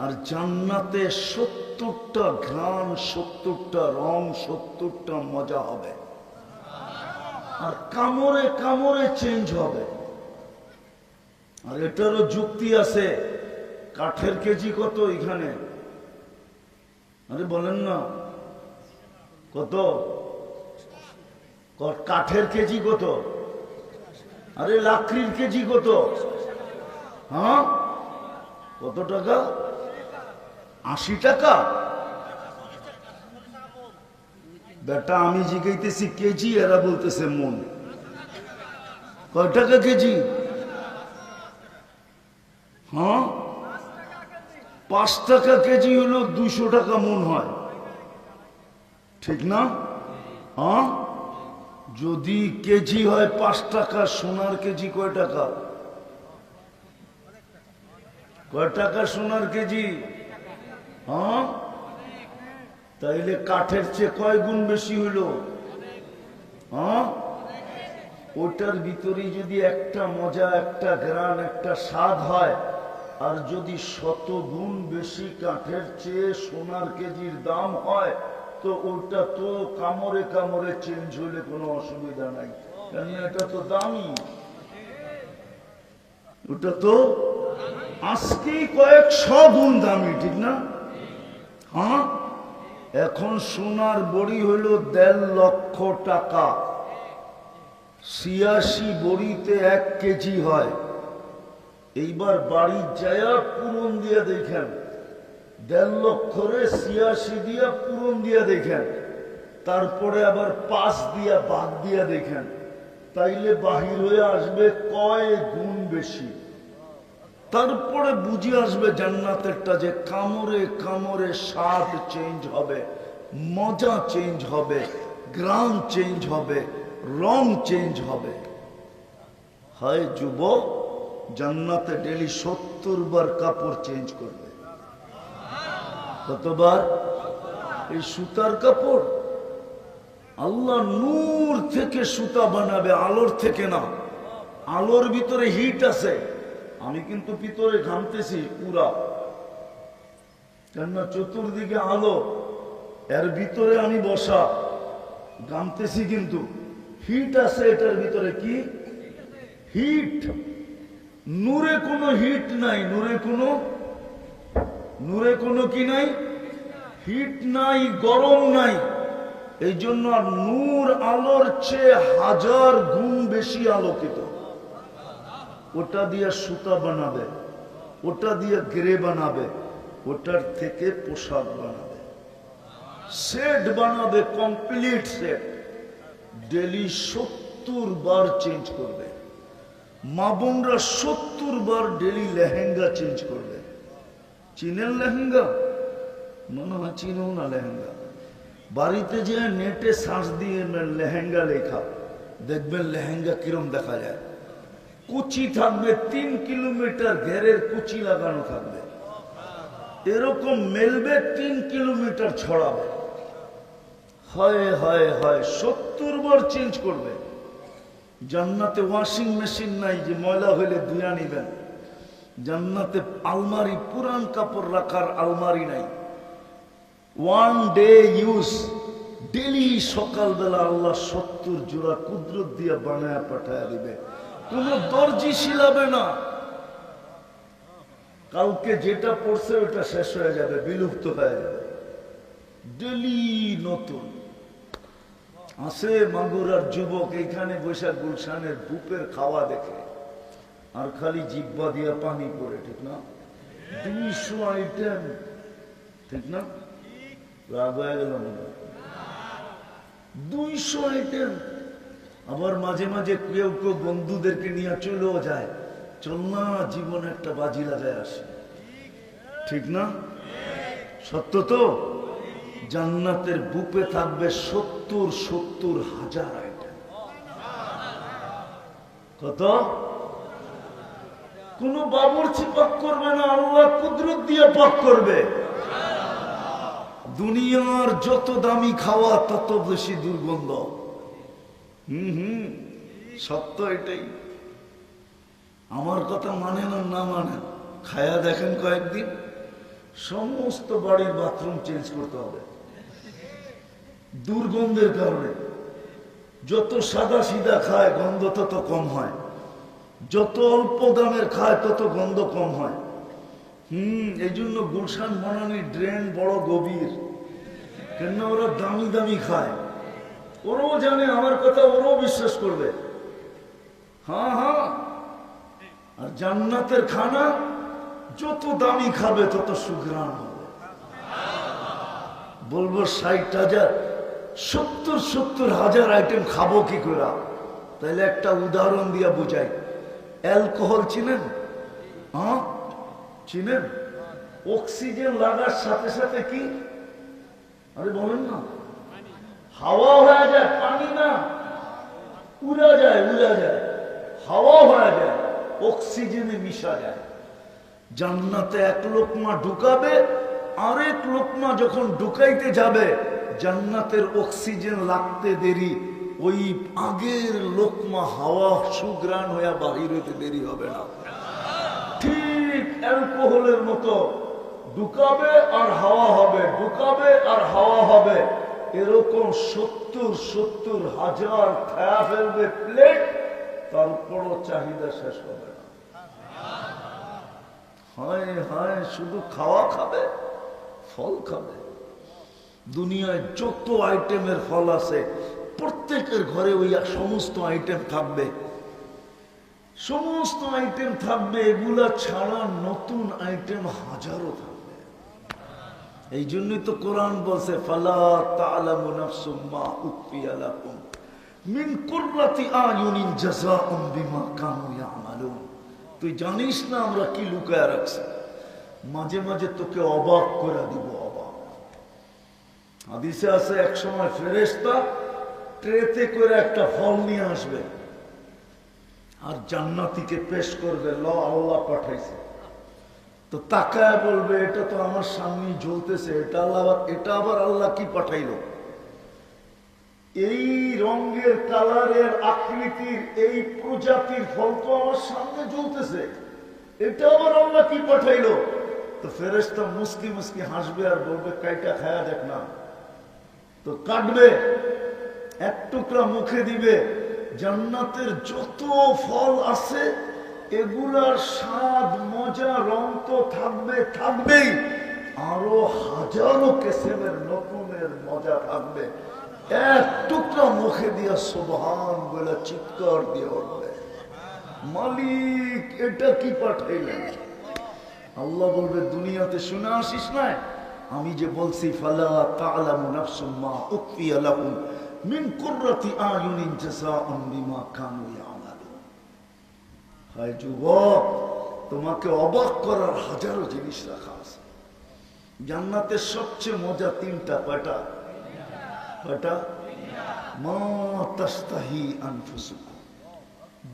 আর জান্নাতে 70টা ঘ্রাণ, 70টা রং, 70টা মজা হবে। আর কামড়ে কামড়ে চেঞ্জ হবে। আর এটারও যুক্তি আছে। কাঠের কেজি কত এখানে? আরে বলেন না কত? কাঠের কেজি কত? আরে লাকড়ির কেজি কত? হ্যাঁ, কত টাকা? 80 টাকা। বেটা আমি জিজ্ঞাইতেছি কেজি, এরা বলতেছে মন। কয় টাকা কেজি? হ্যাঁ, 5 টাকা কেজি হলো 200 টাকা মন হয়, ঠিক না? হ্যাঁ, যদি কেজি হয় 5 টাকা, সোনার কেজি কয় টাকা? কয় টাকা সোনার কেজি? হ্যাঁ, তাইলে কাঠের চেয়ে কয় গুণ বেশি হইল? হ্যাঁ, ওটার ভিতরে যদি একটা মজা, একটা ঘ্রাণ, একটা স্বাদ হয়, আর যদি 100 গুণ বেশি কাঠের চেয়ে সোনার কেজির দাম হয়, তো ওটা তো কামড়ে কামড়ে চেঞ্জ হইলে কোনো অসুবিধা নাই, কারণ এটা তো দামি। ওটা তো আজকেই কয়েকশো গুণ দামি, ঠিক না? হ্যাঁ, এখন সোনার বড়ি হইল 1.5 লক্ষ টাকা। 86 বড়িতে 1 কেজি হয়। এইবার বাড়ি যায়া পূরণ দিয়া দেখেন, 1.5 লক্ষরে 86 দিয়া পূরণ দিয়া দেখেন, তারপরে আবার 5 দিয়া বাদ দিয়া দেখেন, তাইলে বাহির হয়ে আসবে কয় গুণ বেশি। তারপরে বুঝে আসবে জান্নাতেরটা যে কামড়ে কামড়ে স্বাদ চেঞ্জ হবে, মজা চেঞ্জ হবে, গ্রাম চেঞ্জ হবে, রং চেঞ্জ হবে। হয় যুবক, জান্নাতে ডেলি 70 বার কাপড় চেঞ্জ করবে। কতবার? এই সুতার কাপড় আল্লাহ নূর থেকে সুতা বানাবে, আলোর থেকে না। আলোর ভিতরে হিট আছে, আমি কিন্তু ভিতরে ঘামতেছি পুরা, কেননা চতুর্দিকে আলো, এর ভিতরে আমি বসা, ঘামতেছি কিন্তু হিট আছে এটার ভিতরে। কি হিট? নূরে কোনো হিট নাই, নূরে কোনো কি নাই, হিট নাই, গরম নাই। এই জন্য আর নূর আলোর চেয়ে 1000 গুণ বেশি আলোকিত। ওটা দিয়ে সুতা বানাবে, ওটা দিয়ে গ্রে বানাবে, ওটার থেকে পোশাক বানাবে, সেট বানাবে, কমপ্লিট সেট। ডেলি 70 বার চেঞ্জ করবে। মা বোনরা 70 বার ডেলি লেহেঙ্গা চেঞ্জ করবে। চিনেন লেহেঙ্গা? মনে হয় চিনেও না লেহেঙ্গা। বাড়িতে যে নেটে সার্চ দিয়ে লেহেঙ্গা লেখা, দেখবেন লেহেঙ্গা কিরম দেখা যায়। কুচি থাকবে, 3 কিলোমিটার ঘেরের কুচি লাগানো থাকবে, এরকম মেলবে, 3 কিলোমিটার ছড়াবে। হয় হয় হয় 70 বার চেঞ্জ করবে। জান্নাতে ওয়াশিং মেশিন নাই যে ময়লা হইলে ধুয়া নিবেন। জান্নাতে আলমারি, পুরান কাপড় রাখার আলমারি নাই। 1 ডে ইউজ, ডেলি সকালবেলা আল্লাহ 70 জোড়া কুদরত দিয়ে বানায় পাঠায় দিবে। কোন দর্জি শিলাবে না। কালকে যেটা পড়ছে ওটা শেষ হয়ে যাবে, বিলুপ্ত হয়ে যাবে। ডেলি নতুন। আছে মাগুরার যুবক এইখানে বৈশাখ গুলশানের বুপের খাওয়া দেখে আর খালি জিব্বা দিয়া পানি পড়ে, ঠিক না? 200 আইটেম, ঠিক না? রাগ হয়ে গেল মনে, 200 আইটেম। আবার মাঝে মাঝে কেউ কেউ বন্ধুদেরকে নিয়ে চলেও যায়, চল না জীবনে একটা বাজি লাগায় আসে, ঠিক না? সত্য তো? জান্নাতের বুপে থাকবে 70,000 আইটেম। কত? কোন বাবুর্চি পাক করবে না, আল্লাহ কুদরত দিয়ে পাক করবে। দুনিয়ার যত দামি খাওয়া তত বেশি দুর্গন্ধ। সত্য এটাই। আমার কথা মানে না মানে খায়া দেখেন কয়েকদিন, সমস্ত বাড়ির বাথরুম চেঞ্জ করতে হবে দুর্গন্ধের কারণে। যত সাদা সিধা খায় গন্ধ তত কম হয়, যত অল্প দামের খায় তত গন্ধ কম হয়। এই জন্য গুলশান বনানীর ড্রেন বড় গভীর, কেন ওরা দামি দামি খায়। ওরাও জানে আমার কথা, ওরাও বিশ্বাস করবে। হ্যাঁ হ্যাঁ। আর জান্নাতের খানা যত দামি খাবে তত সুঘ্রাণ হবে। বলবো 60,000, 70,000 আইটেম খাবো কি করে? তাহলে একটা উদাহরণ দিয়া বুঝাই। অ্যালকোহল চিনেন? হ্যাঁ চিনেন? অক্সিজেন লাগার সাথে সাথে কি আরে বলেন না, হাওয়া হয়ে যায়, পানি না, উড়া যায়, হাওয়া হয়ে যায়, অক্সিজেনে মিশা যায়। জান্নাতে 1 লোকমা ঢুকাবে, আরেক লোকমা যখন ঢুকাইতে যাবে জান্নাতের অক্সিজেন লাগতে দেরি, ওই আগের লোকমা হাওয়া সুঘ্রাণ হইয়া বাহির হইতে দেরি হবে না। ঠিক অ্যালকোহলের মতো ঢুকাবে আর হাওয়া হবে, ঢুকাবে আর হাওয়া হবে। এরকম 70,000 খায়া ফেলবে প্লেট, তারপরও চাহিদা শেষ হবে না। হায় হায়, শুধু খাওয়া খাবে, ফল খাবে। দুনিয়ায় যত আইটেমের ফল আছে প্রত্যেকের ঘরে ওই সমস্ত আইটেম থাকবে, সমস্ত আইটেম থাকবে। এগুলা ছাড়া নতুন আইটেম হাজারো থাকবে। এই জন্যই তো কোরআন বলছে ফালা তা'লামু নাফসুম মা উখফিয়া লাকুম মিন কুররাতি আয়ুনিন জাযাআম বিমা কানু ইয়ামালুন। তুই জানিস না আমরা কি লুকায় রাখছি, মাঝে মাঝে তোকে অবাক করে দিব। অবাক হাদিসে আছে এক সময় ফেরেশতা ট্রেতে করে একটা ফল নিয়ে আসবে আর জান্নাতীকে পেশ করবে, ল আল্লাহ পাঠাইছে। তো তাকায় বলবে এটা তো আমার সামনে জ্বলতেছে, এটা আবার আল্লাহ কি পাঠাইলো? এই রঙের, কালারের, আকৃতির, এই প্রজাতির ফল তো আমার সামনে জ্বলতেছে, এটা আবার আল্লাহ কি পাঠাইলো? তো ফেরেশতা মুস্কি মুস্কি হাসবে আর বলবে কাইটা খায়া দেখ না। তো কাটবে, এক টুকরা মুখে দিবে। জান্নাতের যত ফল আছে এগুলার স্বাদ মজা রং তো থাকবেই, আরো হাজারো কিসমের নতুনের মজা থাকবে। এক টুকরা মুখে দিয়া সুবহান বলে চিৎকার দিয়ে উঠবে, মালিক এটা কি পাঠাইলেন? আল্লাহ বলবে দুনিয়াতে শুনে আসিস না? আমি যে বলছি ফালা তা'লামু নাফসুম মা উখফিয়া লাহুম মিন কুররাতি আয়ুনিন জাযাআন বিমা কানু ইয়ামালুন। হায় যুবক, তোমাকে অবাক করার হাজারো জিনিস রাখা আছে। জান্নাতের সবচেয়ে মজা তিনটা। কয়টা? মা তাস্তাহি আনফুসুকুম,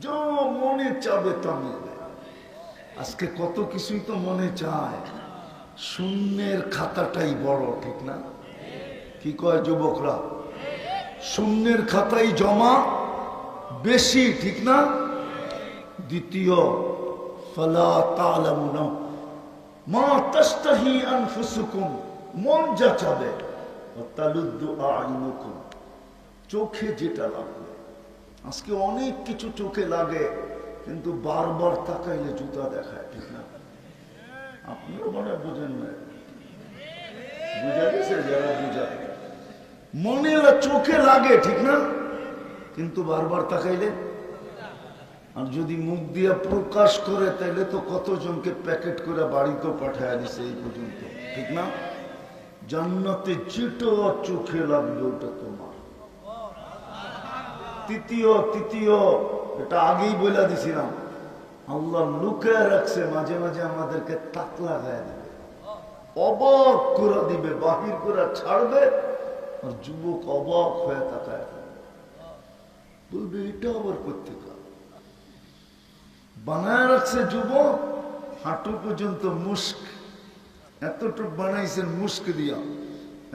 যা মনে চাবে তা মিলবে। আজকে কত কিছুই তো মনে চায়, শূন্যের খাতাটাই বড়, ঠিক না? কি কয় যুবকরা? শূন্যের খাতাই জমা বেশি, ঠিক না? দ্বিতীয়, ফালা তা'লামু মা তাস্তাহি আনফুসুকুম, মন যা চাবে। তালুদ্দু আ'ইনুকুম, চোখে যেটা লাগবে। আজকে অনেক কিছু চোখে লাগে, কিন্তু বারবার তাকাইলে জুতা দেখায়, ঠিক না? আপনিও মনে বুঝেন না, বুঝা গেছে? যারা বুঝায় মনে চোখে লাগে, ঠিক না? কিন্তু বারবার তাকাইলে, আর যদি মুখ দিয়া প্রকাশ করে তাইলে তো কতজনকে প্যাকেট করে বাড়িতেও পাঠায় দিছে এই পর্যন্ত, ঠিক না? জান্নাতে যেটা চোখে লাগবে ওটা তোমার। তৃতীয়, এটা আগেই বলে দিছিলাম, আল্লাহ লুকায় রাখছে, মাঝে মাঝে আমাদেরকে তাক লাগায় দিবে, অবাক করে দিবে, বাহির করে ছাড়বে। আর যুবক অবাক হয়ে তাকায় বলবে এটা আবার কোত্থেকে বানায় রাখছে? যুবক হাঁটু পর্যন্ত মুস্ক, এতটুক বানাইছেন মুস্ক দিয়া,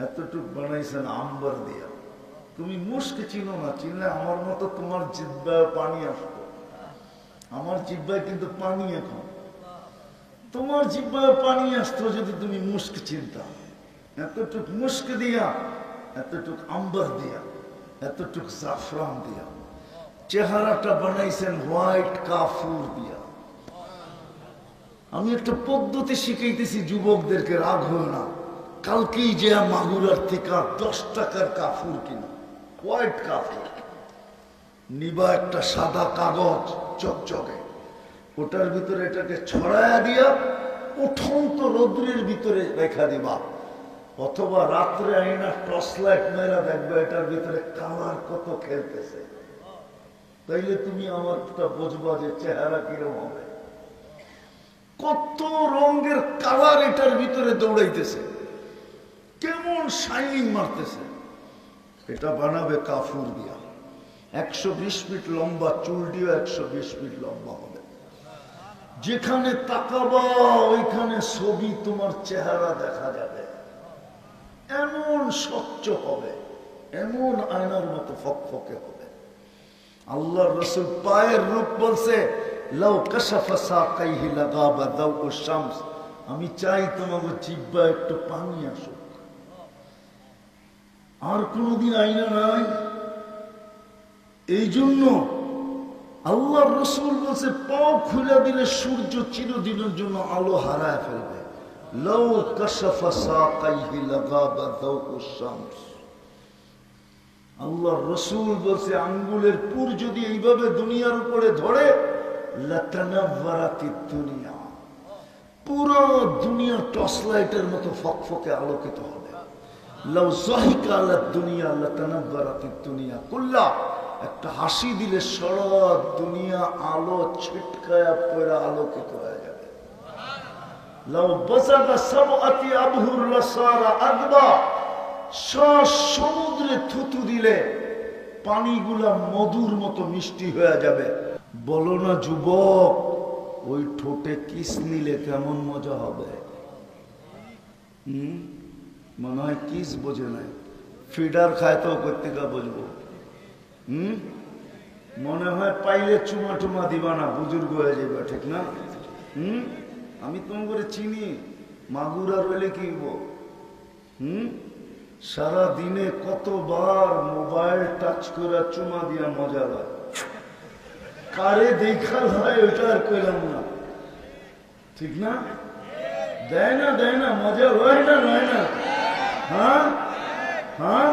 এতটুক বানাইছেন আম্বার দিয়া। তুমি মুস্ক চিনো না, চিনলে আমার মতো তোমার জিহ্বায় পানি আসতো। আমার জিহ্বায় কিন্তু পানি এখন, তোমার জিহ্বায় পানি আসতো যদি তুমি মুস্ক চিনতা। এতটুক মুস্ক দিয়া, এতটুক আম্বার দিয়া, এতটুক জাফরান দিয়া। চেহারাটা বানাইছেন হোয়াইট কাফুর দিয়া। আমি একটা পদ্ধতি শিখাইতেছি যুবকদেরকে, রাগ হয় না। কালকেই যে মাগুরার থেকে 10 টাকার কাফুর কিনা, হোয়াইট কাফুর নিবা, একটা সাদা কাগজ চকচকে, ওটার ভিতরে এটাকে ছড়ায়া দিয়া উঠন্ত রৌদ্রের ভিতরে রেখা দিবা, অথবা রাত্রে আইনা টর্চ লাইট মেরা দেখবে এটার ভিতরে কালার কত খেলতেছে। তাইলে তুমি আমারটা বুঝবা যে চেহারা কিরকম হবে। কত রঙের কালার এটার ভিতরে দৌড়াইতেছে, কেমন শাইনিং মারতেছে। এটা বানাবে কাফুর দিয়া। 120 ফিট লম্বা, চুল দিয়ে 120 ফিট লম্বা হবে। যেখানে তাকাবা ওইখানে ছবি তোমার চেহারা দেখা যাবে, এমন স্বচ্ছ হবে, এমন আয়নার মতো ফকফকে হবে। আল্লাহর রাসূল পায়ের রূপ বলছে, লাউ কাশাফা সাকাইহি লাগাবা দাউ শামস, আমি চাই তোমার জিহ্বা একটু পানি আসুক। আর কোনদিন আয়না নাই। এই জন্য আল্লাহর রাসূল বলছে, পাও খুলে দিলে সূর্য চিরদিনের জন্য আলো হারায় ফেলবে। লাউ কাশাফা সাকাইহি লাগাবা দাউ শামস। আল্লাহর রাসূল বলছে, আঙ্গুলের পুর যদি এইভাবে দুনিয়ার উপরে ধরে, লাতানাওয়ারাতিদ দুনিয়া, পুরো দুনিয়া টর্চ লাইটের মতো ফকফকে আলোকিত হবে। লাউ যাহিকা আলাদ দুনিয়া লাতানাওয়ারাতিদ দুনিয়া কুল্লা, একটা হাসি দিলে সারা দুনিয়া আলো ছিটকায়া পড়ে আলোকিত হয়ে যাবে। লাউ বাসাকা সাবআতি আবহুর লাসারা আদবা, সমুদ্রে থুতু দিলে পানিগুলা মধুর মতো মিষ্টি হয়ে যাবে। বলো না যুবক, ওই ঠোঁটে কিস নিলে কেমন মজা হবে? মনে হয় কিস বোঝে নাই, ফিডার খায় তো করতে বুঝবো। মনে হয় পাইলে চুমা টুমা দিবা না, বুজুর্গ হয়ে যাবে, ঠিক না? আমি তোমাকে চিনি, মাগুরা রইলে কি সারা দিনে কতবার মোবাইল টাচ করে চুমা দিয়া মজা লাগে, কারে দেখা হয় ওইটা আর কইলাম না, ঠিক না? দেয় না মজা হয় না, নয় না? হ্যাঁ হ্যাঁ,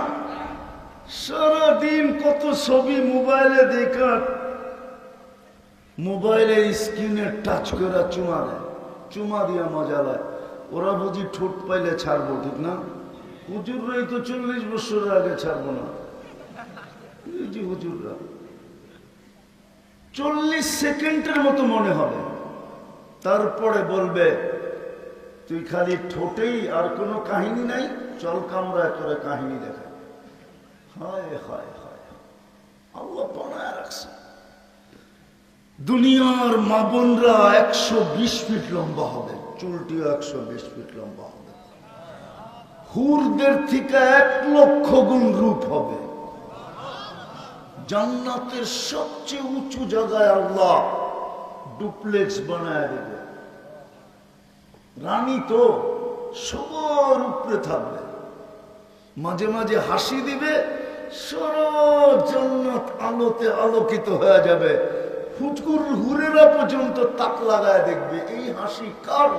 সারাদিন কত ছবি মোবাইলে দেখা, মোবাইলের স্ক্রিনে টাচ করে চুমা দেয়, চুমা দিয়া মজা লাগে। ওরা বুঝি ঠোঁট পাইলে ছাড়বো, ঠিক না? হুজুররাই তো 40 বছর আগে ছাড়বো না। এই যে হুজুররা 40 সেকেন্ডের মতো মনে হবে, তারপরে বলবে তুই খালি ঠোঁটেই, আর কোনো কাহিনী নাই, চল কামড়ায় করে কাহিনী দেখা। হায় হায় হায়, আল্লাহ বানায় রাখছে। দুনিয়ার মা বোনরা 120 ফিট লম্বা হবে, চুলটিও 120 ফিট লম্বা হবে, হুরদের থেকে 1 লক্ষ গুণ রূপ হবে। জান্নাতের সবচেয়ে উঁচু জায়গায় আল্লাহ ডুপ্লেক্স বানায় দেবে। রানী তো সবার উপরে থাকবে, মাঝে মাঝে হাসি দিবে, সারা জান্নাত আলোতে আলোকিত হয়ে যাবে। হুরেরা পর্যন্ত তাক লাগায় দেখবে এই হাসি কার,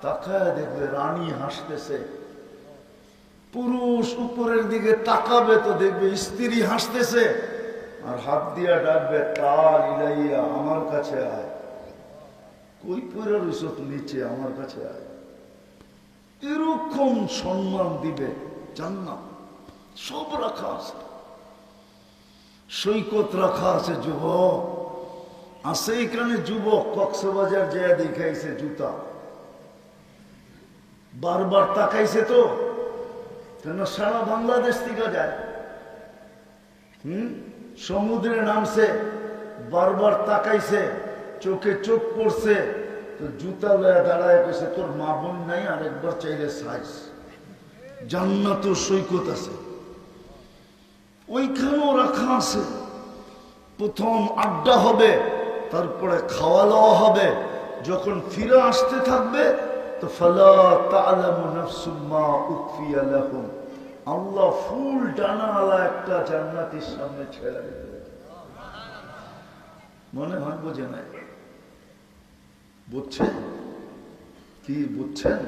তাকায় দেখবে রানী হাসতেছে। পুরুষ উপরের দিকে তাকাবে তো দেখবে স্ত্রী হাসতেছে, আর হাত দিয়া ডাকবে তার ইলাইয়া, আমার কাছে আয়। কই পড়ে রইছ নিচে, আমার কাছে আয়। এরকম সম্মান দিবে জান্নাত, সব রাখা আছে, সৈকত রাখা আছে। যুবক আছে এখানে, যুবক কক্সবাজার যায় দেখাইছে জুতা, বারবার তাকাইছে তো, কেন সারা বাংলাদেশ থেকে যায়। সমুদ্রে নামছে, বারবার তাকাইছে, চোখে চোখ পড়ছে, তো জুতা লয়া দাঁড়ায় কইছে তোর মা বোন নাই, আরেকবার চাইলে সাইজ। জান্নাত সৈকত আছে, ওইখানেও রাখা আছে। প্রথম আড্ডা হবে, তারপরে খাওয়া দাওয়া হবে। যখন ফিরে আসতে থাকবে তো ফালা তা'লামু নাফসুম মা উখফিয়া লাহুম, আল্লাহ ফুল ডানাওয়ালা একটা জান্নাতের সামনে ছেড়ে দেবে। মনে হয় বোঝে নাই? বুঝছেন কি? বুঝছেন?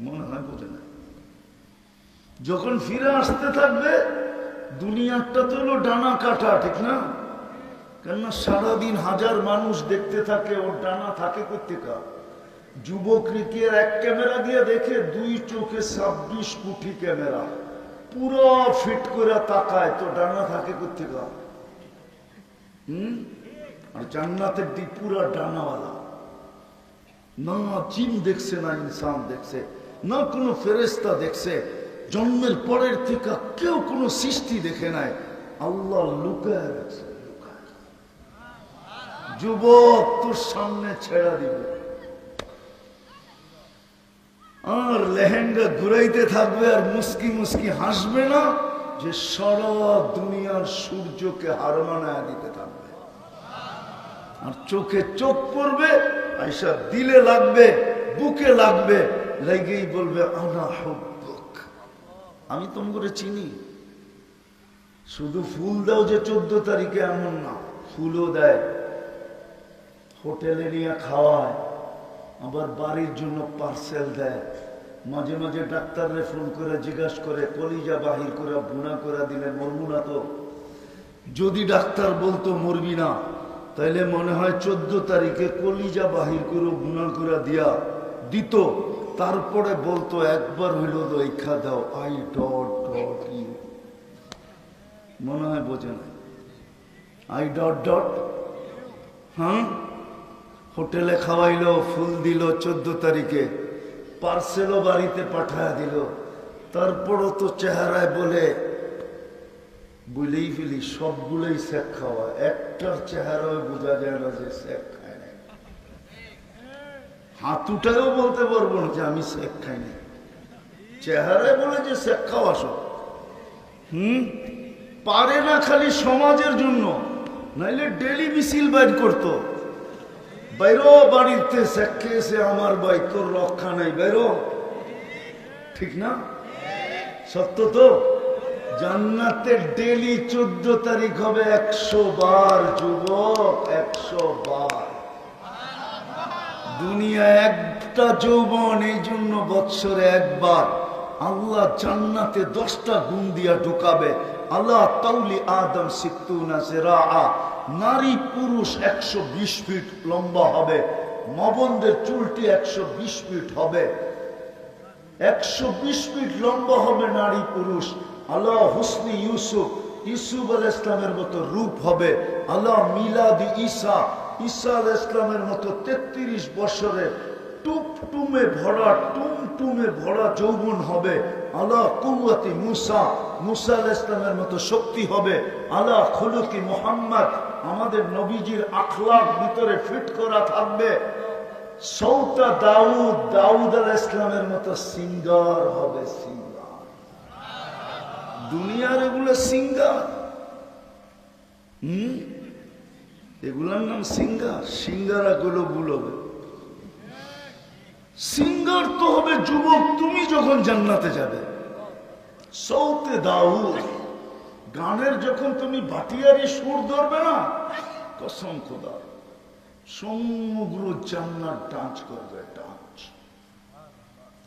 মনে হয় বোঝে নাই। যখন ফিরে আসতে থাকবে, দুনিয়াটা তো হলো ডানা কাটা, ঠিক না? কেননা সারাদিন হাজার মানুষ দেখতে থাকে, ওর ডানা থাকে কোথেকে? যুবক রিকের এক ক্যামেরা দিয়ে দেখে, 2 চোখে 26 কোটি ক্যামেরা, পুরো ফিট করে তাকায়, তো ডানা থাকে কোথেকে? আর জান্নাতের দিক পুরো ডানাওয়ালা। না জিন দেখছে, না ইনসান দেখছে, না কোনো ফেরেশতা দেখছে, জন্মের পরের থেকে কেউ কোনো সৃষ্টি দেখে নাই, আল্লাহ লুকায় রাখছে। যুবক তোর সামনে ছেড়া দিবে, আর লেহেঙ্গা ঘুরাইতে থাকবে, আর মুস্কি মুস্কি হাসবে না, যে সারা দুনিয়ার সূর্যকে হার মানায় দিতে থাকবে। আর চোখে চোখ পড়বে, আয়সা দিলে লাগবে, বুকে লাগবে, লেগেই বলবে আনা হুব্বুক, আমি তোমাকে চিনি। শুধু ফুল দাও যে 14 তারিখে এমন না, ফুলও দেয়, হোটেলে নিয়ে খাওয়ায়, আবার বাড়ির জন্য পার্সেল দেয়। মাঝে মাঝে ডাক্তাররে ফোন করে জিজ্ঞাসা করে কলিজা বাহির করে বুনা করে দিলে মরবো না তো? যদি ডাক্তার বলতো মরবি না, তাইলে মনে হয় 14 তারিখে কলিজা বাহির করে বুনা করে দিয়া দিত, তারপরে বলতো একবার হইল দীক্ষা দাও, আই ডট ডট ইউ। মনে হয় বোঝে না, আই ডট ডট। হ্যাঁ, হোটেলে খাওয়াইলো, ফুল দিল 14 তারিখে, পার্সেলও বাড়িতে পাঠায় দিল, তারপরও তো চেহারায় বলে বলেই ফেলি সবগুলোই শেখ খাওয়া, একটার চেহারাও বোঝা যায় না যে শেখ খায় না। হাতুটাও বলতে পারবো না যে আমি শেখ খাইনি, চেহারায় বলে যে শেখ খাওয়া সব। পারে না খালি সমাজের জন্য, নাইলে ডেলি মিছিল বাইর করতো, বাইরো বাড়িতে খেয়েছে আমার ভাই, তোর রক্ষা নেই, বাইরো। ঠিক না? সত্য তো? জান্নাতে ডেলি 14 তারিখ হবে 100 বার যুবক, 100 বার। দুনিয়া একটা যৌবন, এই জন্য বৎসরে একবার আল্লাহ জান্নাতে 10টা গুণ দিয়া ঢুকাবে। আল্লাহ তাউলি আদম সিত্তুনা সিরাআ, নারী পুরুষ 120 ফিট লম্বা হবে, মবনদের চুলটি 120 ফিট হবে, 120 ফিট লম্বা হবে নারী পুরুষ। আল্লাহ হুসনি ইউসুফ, ইউসুফ আলাইহিস ইসলামের মতো রূপ হবে। আল্লাহ মিলাদি ঈসা, ঈসা আলাইহিস ইসলামের মতো 33 বছরে টুমটুমে ভরা যৌবন হবে। আল্লাহ কুওয়াতি মুসা, মুসা আলাইহিস ইসলামের মতো শক্তি হবে। আল্লাহ খুলুকি মুহাম্মদ, আমাদের নবীজির আখলাক ভিতরে ফিট করা থাকবে। সৌতা দাউদ, দাউদ আলাইহিস ইসলামের মতো সিঙ্গার হবে, সিঙ্গার। দুনিয়ার এগুলো সিঙ্গার, এগুলার নাম সিঙ্গার। সিঙ্গারা গুলো বুলবে, সিঙ্গার তো হবে যুবক তুমি যখন জান্নাতে যাবে। সৌতে দাউদ, গানের যখন তুমি বাটিয়ারি সুর ধরবে না, কসম খোদা সমগ্র জান্নাত ডান্স করবে, ডান্স।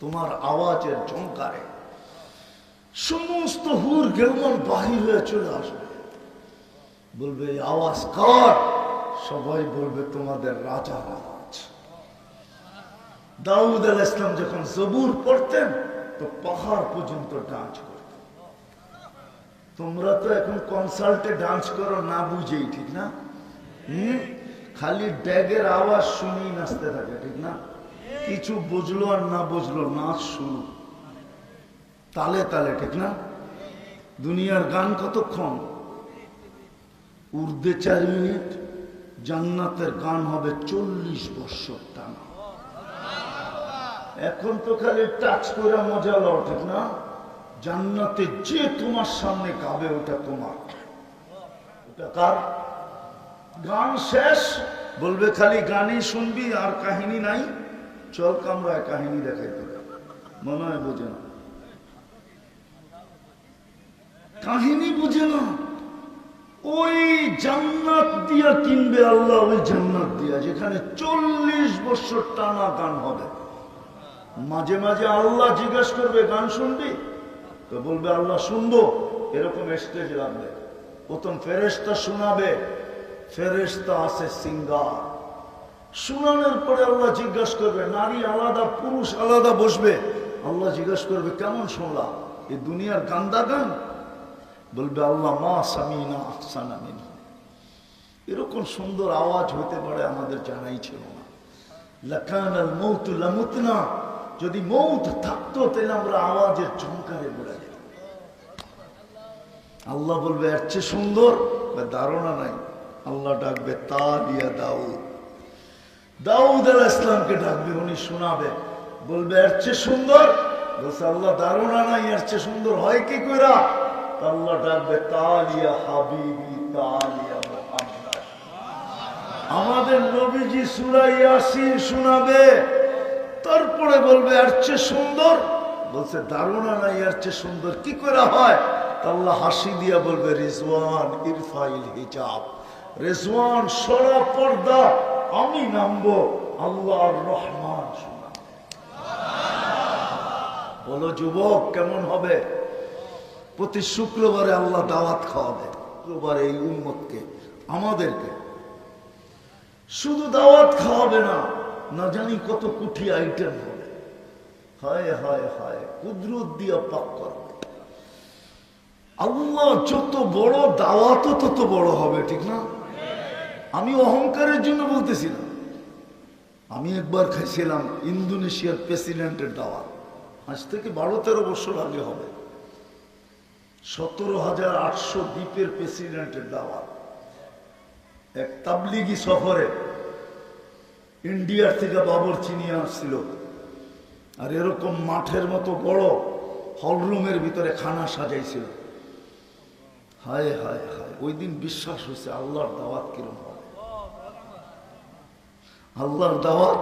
তোমার আওয়াজের ঝংকারে সমস্ত হুর গেলমান বাহির হয়ে চলে আসবে, বলবে এই আওয়াজ কার? সবাই বলবে তোমাদের রাজার আওয়াজ। দাউদ আলাইহিস সালাম যখন জবুর পড়তেন তো পাহাড় পর্যন্ত ডান্স করতেন। তোমরা তো এখন কনসার্টে ডান্স করো না বুঝেই, ঠিক না? খালি ড্যাগের আওয়াজ শুনেই নাচতে থাকে, ঠিক না? কিছু বুঝলো আর না বুঝলো, নাচ শুরু তালে তালে, ঠিক না? দুনিয়ার গান কতক্ষণ? উর্দে 4 মিনিট, জান্নাতের গান হবে 40 বছর টানা। এখন তো খালি টাচ করে মজা লও, ঠিক না? জান্নাতে যে তোমার সামনে গাবে ওটা তোমার, ওটা কার? গান শেষ বলবে খালি গানই শুনবি আর কাহিনী নাই। চল কামরায় কাহিনী দেখাই তোকে, মনে হয় বোঝে না, কাহিনী বুঝে না। ওই জান্নাত দিয়া কিনবে আল্লাহ, ওই জান্নাত দিয়া যেখানে 40 বছর টানা গান হবে। মাঝে মাঝে আল্লাহ জিজ্ঞেস করবে গান শুনবি? তো বলবে আল্লাহ শুনবো। এরকম স্টেজ লাগবে, প্রথম ফেরেশতা শোনাবে, ফেরেশতা আছে সিঙ্গার। শোনানোর পরে আল্লাহ জিজ্ঞেস করবে, নারী আলাদা পুরুষ আলাদা বসবে। আল্লাহ জিজ্ঞেস করবে কেমন শুনলা? এই দুনিয়ার গান্দা গান? বলবে আল্লাহ মা সামিনা আহসানা মিনহু। এরকম সুন্দর আওয়াজ হতে পারে আমাদের জানাই ছিল না। লাকানাল মাউতু লামুতনা, যদি মৌত থাকতো তাহলে আমরা আওয়াজের ঝংকারে বেড়ে যেতাম। আল্লাহ বলবে এর চেয়ে সুন্দর? ধারণা নাই। আল্লাহ ডাকবে তালিয়া দাউদ, দাউদ আলাইহিস সালামকে ডাকবে, উনি শোনাবে, বলবে এর চেয়ে সুন্দর? বলছে আল্লাহ ধারণা নাই, এর চেয়ে সুন্দর হয় কি কইরা? আল্লাহ ডাকবে তালিয়া হাবিবি তালিয়া মুহাম্মদ, আমাদের নবীজি সূরা ইয়াসিন শোনাবে। তারপরে বলবে এর চেয়ে সুন্দর? বলছে ধারণা নাই, এর চেয়ে সুন্দর কি করে হয়? আল্লাহ হাসি দিয়া বলবে রিজওয়ান ইরফাইল হিজাব, রিজওয়ান সরা পর্দা, আমি নামবো, আল্লাহর রহমান শোনা। বলো যুবক কেমন হবে? প্রতি শুক্রবারে আল্লাহ দাওয়াত খাওয়াবে, শুক্রবারে এই উম্মতকে, আমাদেরকে শুধু দাওয়াত খাওয়াবে না, না জানি কত কুঠি আইটেম হবে। হায় হায় হায়, কুদরত দিয়া পাক করবে আল্লাহ। যত বড় দাওয়াতও তত বড় হবে, ঠিক না? আমি অহংকারের জন্য বলতেছি না। আমি একবার খাইছিলাম ইন্দোনেশিয়ার প্রেসিডেন্টের দাওয়াত, আজ থেকে 12-13 বছর আগে হবে। 17,800 দ্বীপের প্রেসিডেন্টের দাওয়াত, এক তাবলিগি সফরে ইন্ডিয়ার থেকে বাবরচি নিয়ে আসছিল। আর এরকম মাঠের মতো বড় হলরুমের ভিতরে খানা সাজাইছিল। হায় হায় হায়, ওই দিন বিশ্বাস হয়েছে আল্লাহর দাওয়াত কিরম হবে। আল্লাহর দাওয়াত